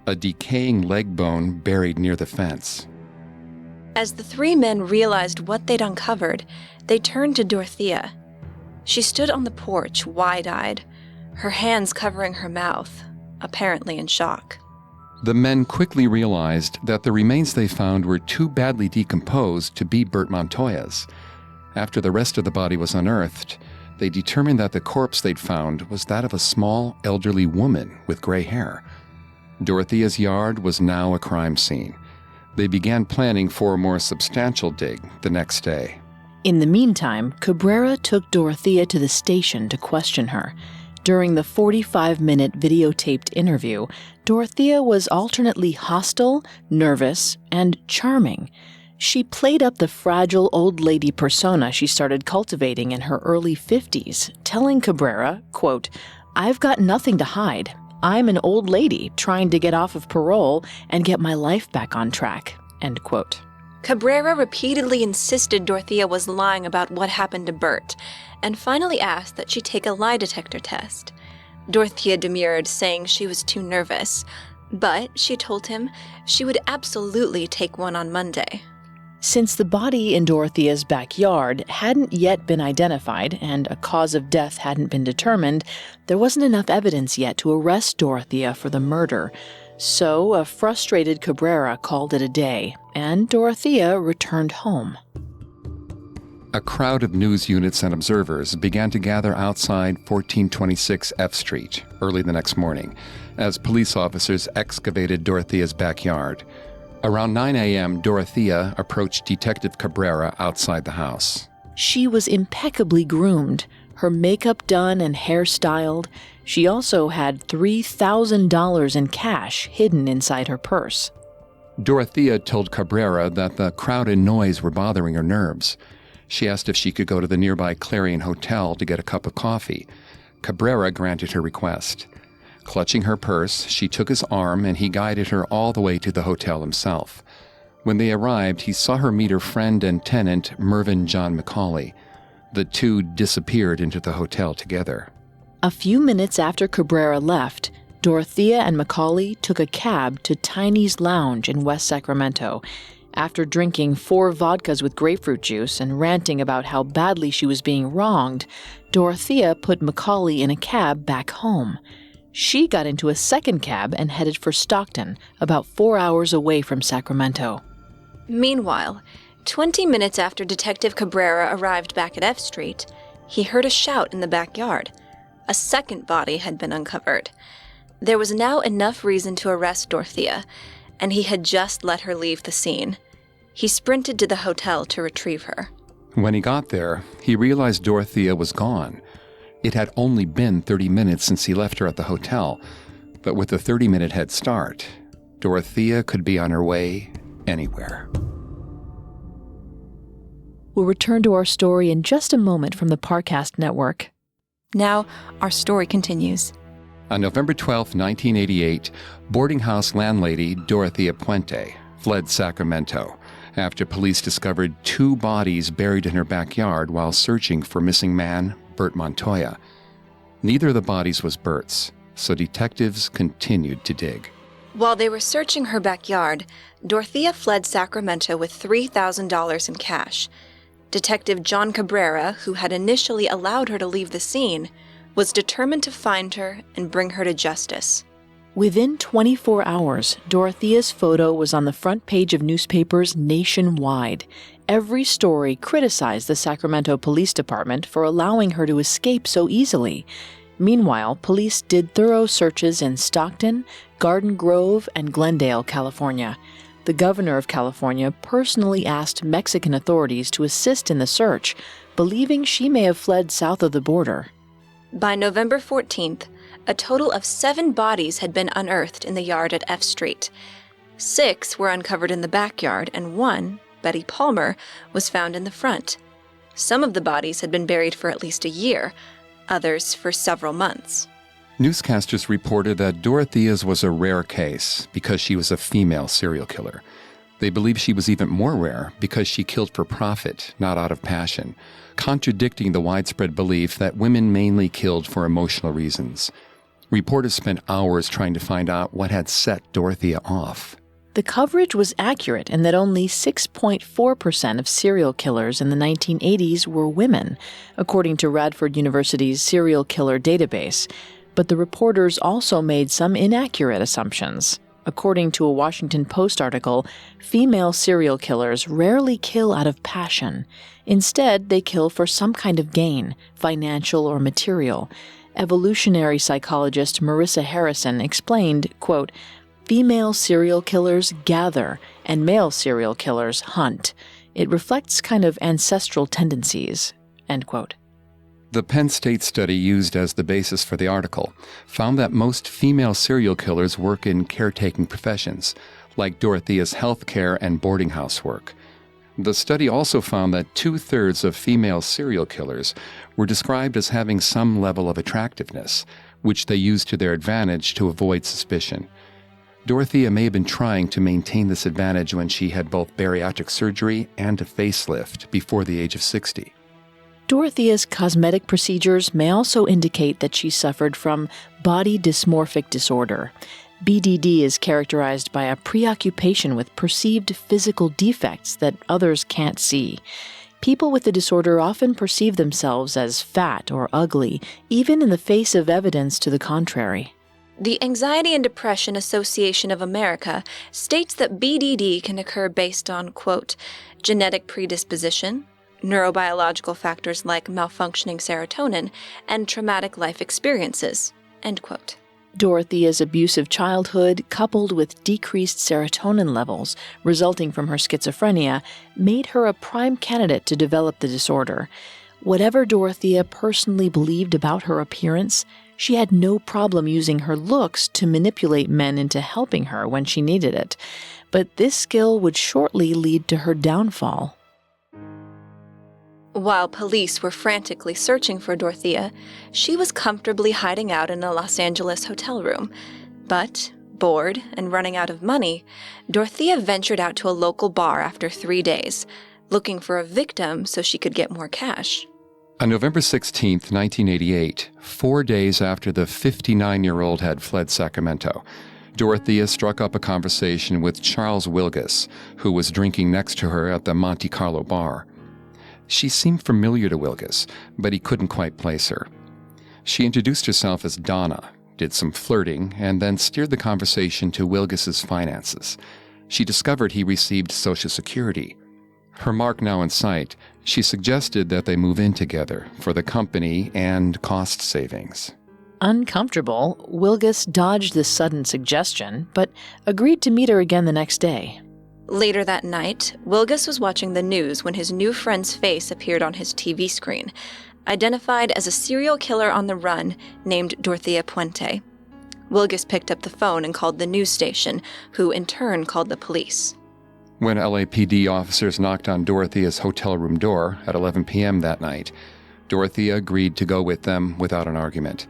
[SPEAKER 7] a decaying leg bone buried near the fence.
[SPEAKER 6] As the 3 men realized what they'd uncovered, they turned to Dorothea. She stood on the porch, wide-eyed, her hands covering her mouth, apparently in shock.
[SPEAKER 7] The men quickly realized that the remains they found were too badly decomposed to be Bert Montoya's. After the rest of the body was unearthed, they determined that the corpse they'd found was that of a small, elderly woman with gray hair. Dorothea's yard was now a crime scene. They began planning for a more substantial dig the next day.
[SPEAKER 5] In the meantime, Cabrera took Dorothea to the station to question her. During the 45-minute videotaped interview, Dorothea was alternately hostile, nervous, and charming. She played up the fragile old lady persona she started cultivating in her early 50s, telling Cabrera, quote, "I've got nothing to hide. I'm an old lady trying to get off of parole and get my life back on track," end quote.
[SPEAKER 6] Cabrera repeatedly insisted Dorothea was lying about what happened to Bert, and finally asked that she take a lie detector test. Dorothea demurred, saying she was too nervous, but she told him she would absolutely take one on Monday.
[SPEAKER 5] Since the body in Dorothea's backyard hadn't yet been identified and a cause of death hadn't been determined, there wasn't enough evidence yet to arrest Dorothea for the murder. So a frustrated Cabrera called it a day, and Dorothea returned home.
[SPEAKER 7] A crowd of news units and observers began to gather outside 1426 F Street early the next morning as police officers excavated Dorothea's backyard. Around 9 a.m., Dorothea approached Detective Cabrera outside the house.
[SPEAKER 5] She was impeccably groomed, her makeup done and hair styled. She also had $3,000 in cash hidden inside her purse.
[SPEAKER 7] Dorothea told Cabrera that the crowd and noise were bothering her nerves. She asked if she could go to the nearby Clarion Hotel to get a cup of coffee. Cabrera granted her request. Clutching her purse, she took his arm and he guided her all the way to the hotel himself. When they arrived, he saw her meet her friend and tenant, Mervyn John McCauley. The two disappeared into the hotel together.
[SPEAKER 5] A few minutes after Cabrera left, Dorothea and McCauley took a cab to Tiny's Lounge in West Sacramento. After drinking 4 vodkas with grapefruit juice and ranting about how badly she was being wronged, Dorothea put McCauley in a cab back home. She got into a second cab and headed for Stockton, about 4 hours away from Sacramento.
[SPEAKER 6] Meanwhile, 20 minutes after Detective Cabrera arrived back at F Street, he heard a shout in the backyard. A second body had been uncovered. There was now enough reason to arrest Dorothea, and he had just let her leave the scene. He sprinted to the hotel to retrieve her.
[SPEAKER 7] When he got there, he realized Dorothea was gone. It had only been 30 minutes since he left her at the hotel, but with a 30-minute head start, Dorothea could be on her way anywhere.
[SPEAKER 5] We'll return to our story in just a moment from the Parcast Network.
[SPEAKER 6] Now, our story continues.
[SPEAKER 7] On November 12, 1988, boarding house landlady Dorothea Puente fled Sacramento after police discovered 2 bodies buried in her backyard while searching for missing man Bert Montoya. Neither of the bodies was Bert's, so detectives continued to dig.
[SPEAKER 6] While they were searching her backyard, Dorothea fled Sacramento with $3,000 in cash. Detective John Cabrera, who had initially allowed her to leave the scene, was determined to find her and bring her to justice.
[SPEAKER 5] Within 24 hours, Dorothea's photo was on the front page of newspapers nationwide. Every story criticized the Sacramento Police Department for allowing her to escape so easily. Meanwhile, police did thorough searches in Stockton, Garden Grove, and Glendale, California. The governor of California personally asked Mexican authorities to assist in the search, believing she may have fled south of the border.
[SPEAKER 6] By November 14th, a total of 7 bodies had been unearthed in the yard at F Street. 6 were uncovered in the backyard, and 1, Betty Palmer, was found in the front. Some of the bodies had been buried for at least a year, others for several months.
[SPEAKER 7] Newscasters reported that Dorothea's was a rare case because she was a female serial killer. They believed she was even more rare because she killed for profit, not out of passion, contradicting the widespread belief that women mainly killed for emotional reasons. Reporters spent hours trying to find out what had set Dorothea off.
[SPEAKER 5] The coverage was accurate in that only 6.4% of serial killers in the 1980s were women, according to Radford University's serial killer database. But the reporters also made some inaccurate assumptions. According to a Washington Post article, female serial killers rarely kill out of passion. Instead, they kill for some kind of gain, financial or material. Evolutionary psychologist Marissa Harrison explained, quote, "Female serial killers gather and male serial killers hunt. It reflects kind of ancestral tendencies," end quote.
[SPEAKER 7] The Penn State study used as the basis for the article found that most female serial killers work in caretaking professions, like Dorothea's healthcare and boarding house work. The study also found that 2/3 of female serial killers were described as having some level of attractiveness, which they used to their advantage to avoid suspicion. Dorothea may have been trying to maintain this advantage when she had both bariatric surgery and a facelift before the age of 60.
[SPEAKER 5] Dorothea's cosmetic procedures may also indicate that she suffered from body dysmorphic disorder. BDD is characterized by a preoccupation with perceived physical defects that others can't see. People with the disorder often perceive themselves as fat or ugly, even in the face of evidence to the contrary.
[SPEAKER 6] The Anxiety and Depression Association of America states that BDD can occur based on, quote, genetic predisposition, neurobiological factors like malfunctioning serotonin, and traumatic life experiences, end quote.
[SPEAKER 5] Dorothea's abusive childhood, coupled with decreased serotonin levels resulting from her schizophrenia, made her a prime candidate to develop the disorder. Whatever Dorothea personally believed about her appearance, she had no problem using her looks to manipulate men into helping her when she needed it. But this skill would shortly lead to her downfall.
[SPEAKER 6] While police were frantically searching for Dorothea, she was comfortably hiding out in a Los Angeles hotel room. But, bored and running out of money, Dorothea ventured out to a local bar after 3 days, looking for a victim so she could get more cash.
[SPEAKER 7] On November 16, 1988, 4 days after the 59-year-old had fled Sacramento, Dorothea struck up a conversation with Charles Wilgus, who was drinking next to her at the Monte Carlo bar. She seemed familiar to Wilgus, but he couldn't quite place her. She introduced herself as Donna, did some flirting, and then steered the conversation to Wilgus's finances. She discovered he received Social Security. Her mark now in sight, she suggested that they move in together for the company and cost savings.
[SPEAKER 5] Uncomfortable, Wilgus dodged this sudden suggestion, but agreed to meet her again the next day.
[SPEAKER 6] Later that night, Wilgus was watching the news when his new friend's face appeared on his TV screen, identified as a serial killer on the run named Dorothea Puente. Wilgus picked up the phone and called the news station, who in turn called the police.
[SPEAKER 7] When LAPD officers knocked on Dorothea's hotel room door at 11 p.m. that night, Dorothea agreed to go with them without an argument.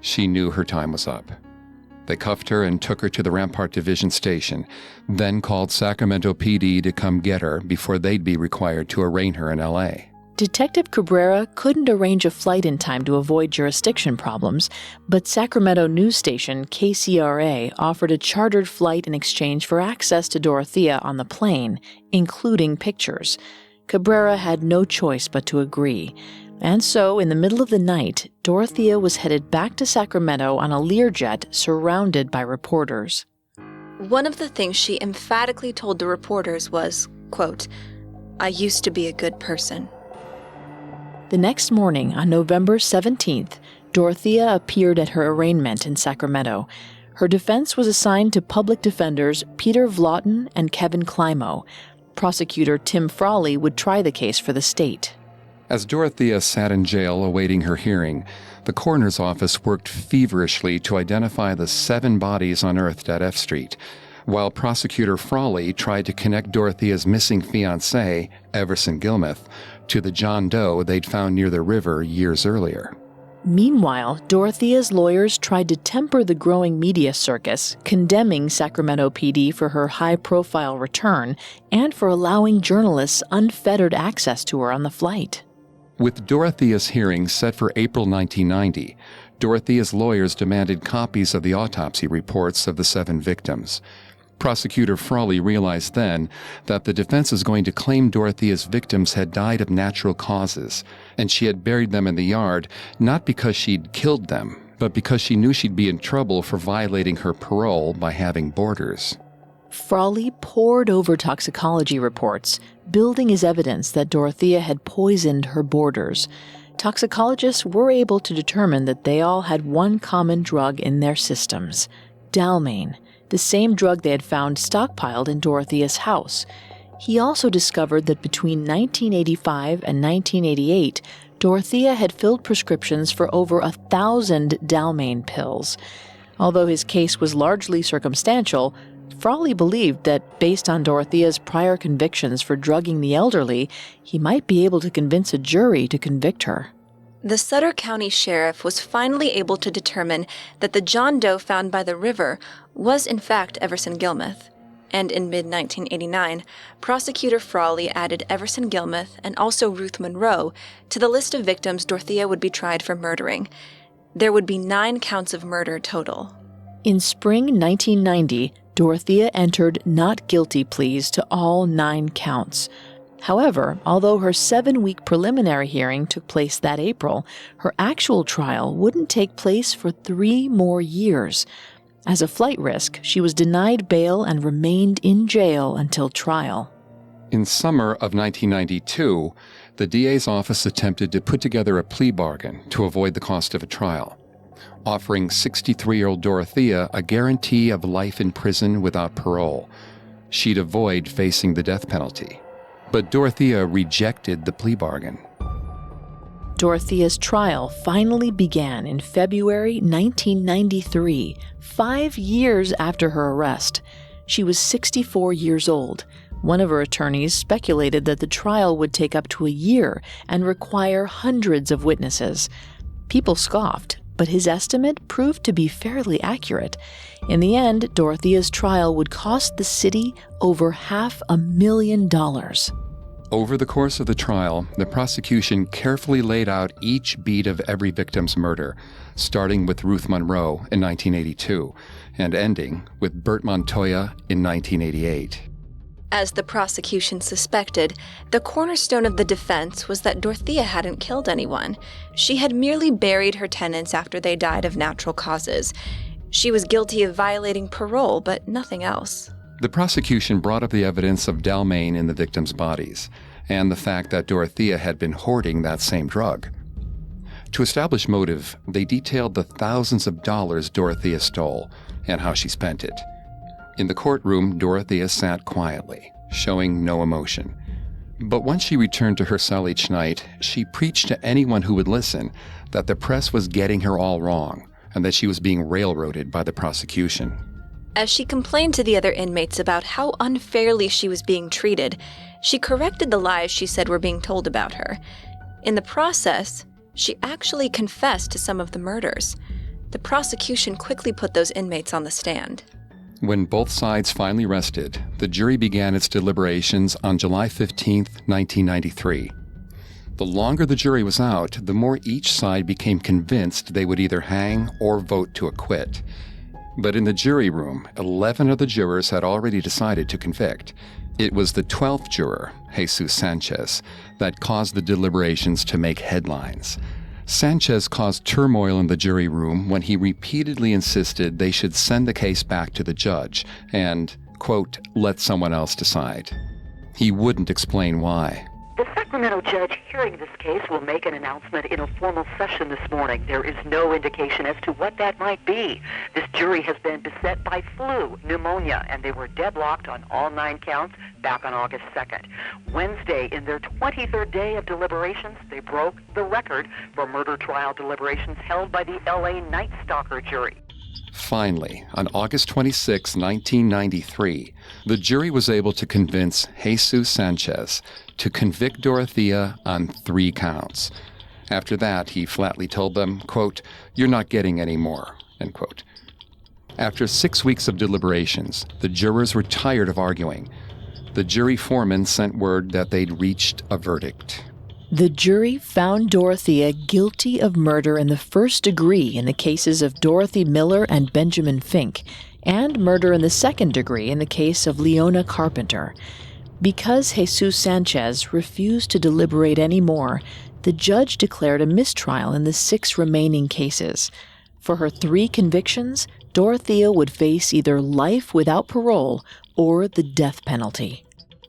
[SPEAKER 7] She knew her time was up. They cuffed her and took her to the Rampart Division Station, then called Sacramento PD to come get her before they'd be required to arraign her in L.A.
[SPEAKER 5] Detective Cabrera couldn't arrange a flight in time to avoid jurisdiction problems, but Sacramento news station KCRA offered a chartered flight in exchange for access to Dorothea on the plane, including pictures. Cabrera had no choice but to agree. And so, in the middle of the night, Dorothea was headed back to Sacramento on a Learjet surrounded by reporters.
[SPEAKER 6] One of the things she emphatically told the reporters was, quote, "I used to be a good person."
[SPEAKER 5] The next morning, on November 17th, Dorothea appeared at her arraignment in Sacramento. Her defense was assigned to public defenders Peter Vlotton and Kevin Climo. Prosecutor Tim Frawley would try the case for the state.
[SPEAKER 7] As Dorothea sat in jail awaiting her hearing, the coroner's office worked feverishly to identify the 7 bodies unearthed at F Street, while prosecutor Frawley tried to connect Dorothea's missing fiancé, Everson Gilmeth, to the John Doe they'd found near the river years earlier.
[SPEAKER 5] Meanwhile, Dorothea's lawyers tried to temper the growing media circus, condemning Sacramento PD for her high-profile return and for allowing journalists unfettered access to her on the flight.
[SPEAKER 7] With Dorothea's hearing set for April 1990, Dorothea's lawyers demanded copies of the autopsy reports of the 7 victims. Prosecutor Frawley realized then that the defense was going to claim Dorothea's victims had died of natural causes, and she had buried them in the yard not because she'd killed them, but because she knew she'd be in trouble for violating her parole by having boarders.
[SPEAKER 5] Frawley pored over toxicology reports, building his evidence that Dorothea had poisoned her boarders. Toxicologists were able to determine that they all had one common drug in their systems, Dalmane, the same drug they had found stockpiled in Dorothea's house. He also discovered that between 1985 and 1988, Dorothea had filled prescriptions for over 1,000 Dalmane pills. Although his case was largely circumstantial, Frawley believed that, based on Dorothea's prior convictions for drugging the elderly, he might be able to convince a jury to convict her.
[SPEAKER 6] The Sutter County Sheriff was finally able to determine that the John Doe found by the river was in fact Everson Gilmuth. And in mid-1989, Prosecutor Frawley added Everson Gilmuth and also Ruth Monroe to the list of victims Dorothea would be tried for murdering. There would be 9 counts of murder total.
[SPEAKER 5] In spring 1990, Dorothea entered not guilty pleas to all 9 counts. However, although her 7-week preliminary hearing took place that April, her actual trial wouldn't take place for 3 more years. As a flight risk, she was denied bail and remained in jail until trial.
[SPEAKER 7] In summer of 1992, the DA's office attempted to put together a plea bargain to avoid the cost of a trial, offering 63-year-old Dorothea a guarantee of life in prison without parole. She'd avoid facing the death penalty. But Dorothea rejected the plea bargain.
[SPEAKER 5] Dorothea's trial finally began in February 1993, 5 years after her arrest. She was 64 years old. One of her attorneys speculated that the trial would take up to a year and require hundreds of witnesses. People scoffed, but his estimate proved to be fairly accurate. In the end, Dorothea's trial would cost the city over $500,000.
[SPEAKER 7] Over the course of the trial, the prosecution carefully laid out each beat of every victim's murder, starting with Ruth Monroe in 1982 and ending with Bert Montoya in 1988.
[SPEAKER 6] As the prosecution suspected, the cornerstone of the defense was that Dorothea hadn't killed anyone. She had merely buried her tenants after they died of natural causes. She was guilty of violating parole, but nothing else.
[SPEAKER 7] The prosecution brought up the evidence of Dalmane in the victims' bodies and the fact that Dorothea had been hoarding that same drug. To establish motive, they detailed the thousands of dollars Dorothea stole and how she spent it. In the courtroom, Dorothea sat quietly, showing no emotion. But once she returned to her cell each night, she preached to anyone who would listen that the press was getting her all wrong and that she was being railroaded by the prosecution.
[SPEAKER 6] As she complained to the other inmates about how unfairly she was being treated, she corrected the lies she said were being told about her. In the process, she actually confessed to some of the murders. The prosecution quickly put those inmates on the stand.
[SPEAKER 7] When both sides finally rested, the jury began its deliberations on July 15, 1993. The longer the jury was out, the more each side became convinced they would either hang or vote to acquit. But in the jury room, 11 of the jurors had already decided to convict. It was the 12th juror, Jesus Sanchez, that caused the deliberations to make headlines. Sanchez caused turmoil in the jury room when he repeatedly insisted they should send the case back to the judge and, quote, let someone else decide. He wouldn't explain why.
[SPEAKER 8] The Sacramento judge hearing this case will make an announcement in a formal session this morning. There is no indication as to what that might be. This jury has been beset by flu, pneumonia, and they were deadlocked on all 9 counts back on August 2nd. Wednesday, in their 23rd day of deliberations, they broke the record for murder trial deliberations held by the LA Night Stalker jury.
[SPEAKER 7] Finally, on August 26, 1993, the jury was able to convince Jesus Sanchez to convict Dorothea on 3 counts. After that, he flatly told them, quote, you're not getting any more, end quote. After 6 weeks of deliberations, the jurors were tired of arguing. The jury foreman sent word that they'd reached a verdict.
[SPEAKER 5] The jury found Dorothea guilty of murder in the first degree in the cases of Dorothy Miller and Benjamin Fink, and murder in the second degree in the case of Leona Carpenter. Because Jesus Sanchez refused to deliberate anymore, the judge declared a mistrial in the 6 remaining cases. For her 3 convictions, Dorothea would face either life without parole or the death penalty.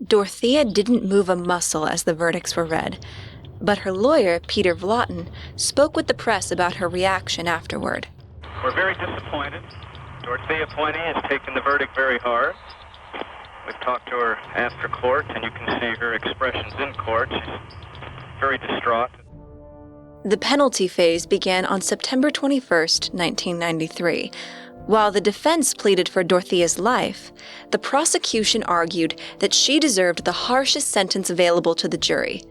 [SPEAKER 6] Dorothea didn't move a muscle as the verdicts were read, but her lawyer, Peter Vlotten, spoke with the press about her reaction afterward.
[SPEAKER 9] We're very disappointed. Dorothea Puente has taken the verdict very hard. We've talked to her after court, and you can see her expressions in court. She's very distraught.
[SPEAKER 6] The penalty phase began on September 21st, 1993. While the defense pleaded for Dorothea's life, the prosecution argued that she deserved the harshest sentence available to the jury: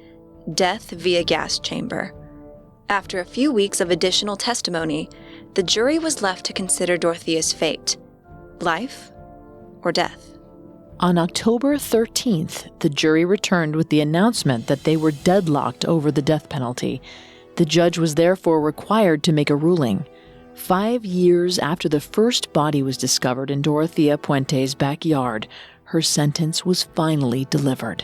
[SPEAKER 6] death via gas chamber. After a few weeks of additional testimony, the jury was left to consider Dorothea's fate: life or death.
[SPEAKER 5] On October 13th, the jury returned with the announcement that they were deadlocked over the death penalty. The judge was therefore required to make a ruling. 5 years after the first body was discovered in Dorothea Puente's backyard, her sentence was finally delivered.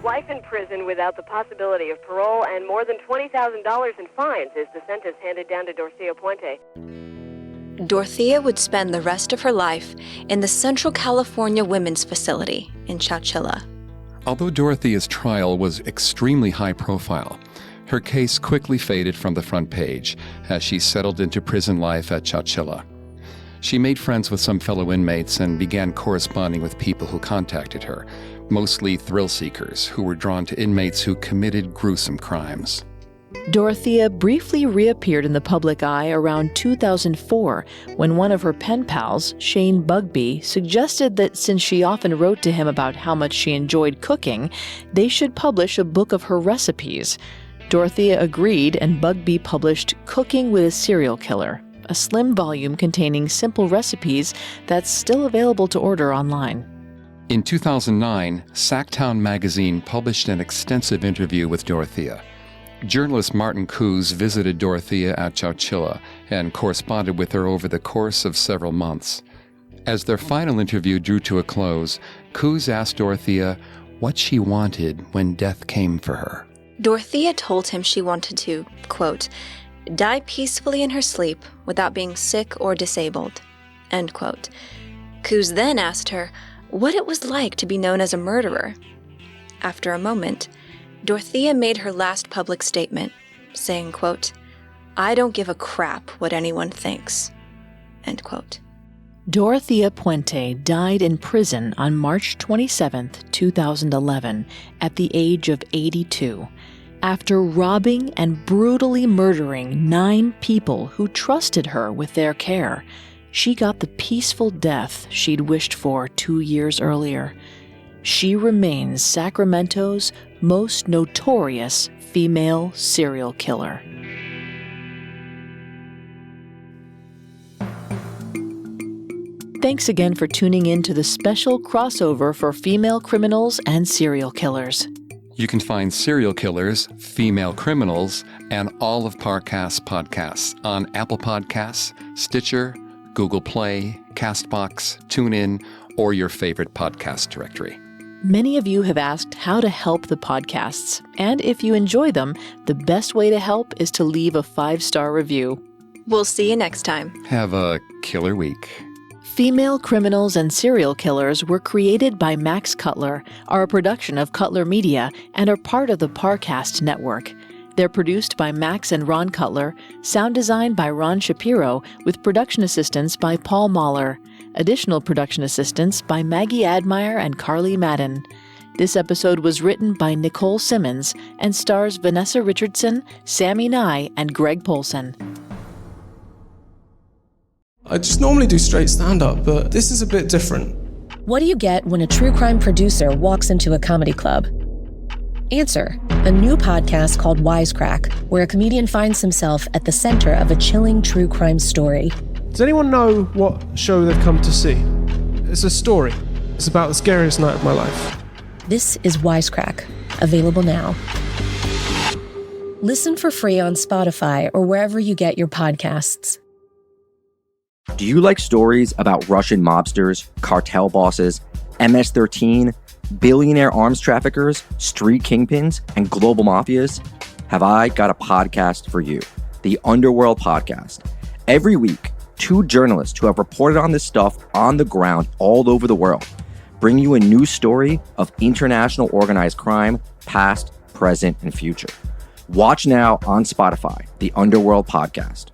[SPEAKER 10] Life in prison without the possibility of parole and more than $20,000 in fines is the sentence handed down to Dorothea Puente.
[SPEAKER 6] Dorothea would spend the rest of her life in the Central California Women's Facility in Chowchilla.
[SPEAKER 7] Although Dorothea's trial was extremely high profile, her case quickly faded from the front page as she settled into prison life at Chowchilla. She made friends with some fellow inmates and began corresponding with people who contacted her, mostly thrill seekers who were drawn to inmates who committed gruesome crimes.
[SPEAKER 5] Dorothea briefly reappeared in the public eye around 2004 when one of her pen pals, Shane Bugbee, suggested that since she often wrote to him about how much she enjoyed cooking, they should publish a book of her recipes. Dorothea agreed, and Bugbee published Cooking with a Serial Killer, a slim volume containing simple recipes that's still available to order online.
[SPEAKER 7] In 2009, Sacktown magazine published an extensive interview with Dorothea. Journalist Martin Coos visited Dorothea at Chowchilla and corresponded with her over the course of several months. As their final interview drew to a close, Coos asked Dorothea what she wanted when death came for her.
[SPEAKER 6] Dorothea told him she wanted to, quote, die peacefully in her sleep without being sick or disabled, end quote. Coos then asked her what it was like to be known as a murderer. After a moment, Dorothea made her last public statement, saying, quote, I don't give a crap what anyone thinks, end quote.
[SPEAKER 5] Dorothea Puente died in prison on March 27, 2011, at the age of 82, after robbing and brutally murdering 9 people who trusted her with their care. She got the peaceful death she'd wished for 2 years earlier. She remains Sacramento's most notorious female serial killer. Thanks again for tuning in to the special crossover for female criminals and serial killers.
[SPEAKER 7] You can find Serial Killers, Female Criminals, and all of Parcast's podcasts on Apple Podcasts, Stitcher, Google Play, CastBox, TuneIn, or your favorite podcast directory.
[SPEAKER 5] Many of you have asked how to help the podcasts, and if you enjoy them, the best way to help is to leave a 5-star review.
[SPEAKER 6] We'll see you next time.
[SPEAKER 7] Have a killer week.
[SPEAKER 5] Female Criminals and Serial Killers were created by Max Cutler, are a production of Cutler Media, and are part of the Parcast network. They're produced by Max and Ron Cutler, sound design by Ron Shapiro, with production assistance by Paul Mahler. Additional production assistance by Maggie Admire and Carly Madden. This episode was written by Nicole Simmons and stars Vanessa Richardson, Sammy Nye, and Greg Polson.
[SPEAKER 1] I just normally do straight stand-up, but this is a bit different.
[SPEAKER 2] What do you get when a true crime producer walks into a comedy club? Answer: a new podcast called Wisecrack, where a comedian finds himself at the center of a chilling true crime story.
[SPEAKER 3] Does anyone know what show they've come to see? It's a story. It's about the scariest night of my life.
[SPEAKER 2] This is Wisecrack, available now. Listen for free on Spotify or wherever you get your podcasts.
[SPEAKER 4] Do you like stories about Russian mobsters, cartel bosses, MS-13, billionaire arms traffickers, street kingpins, and global mafias? Have I got a podcast for you, the Underworld Podcast. Every week, 2 journalists who have reported on this stuff on the ground all over the world bring you a new story of international organized crime, past, present, and future. Watch now on Spotify, the Underworld Podcast.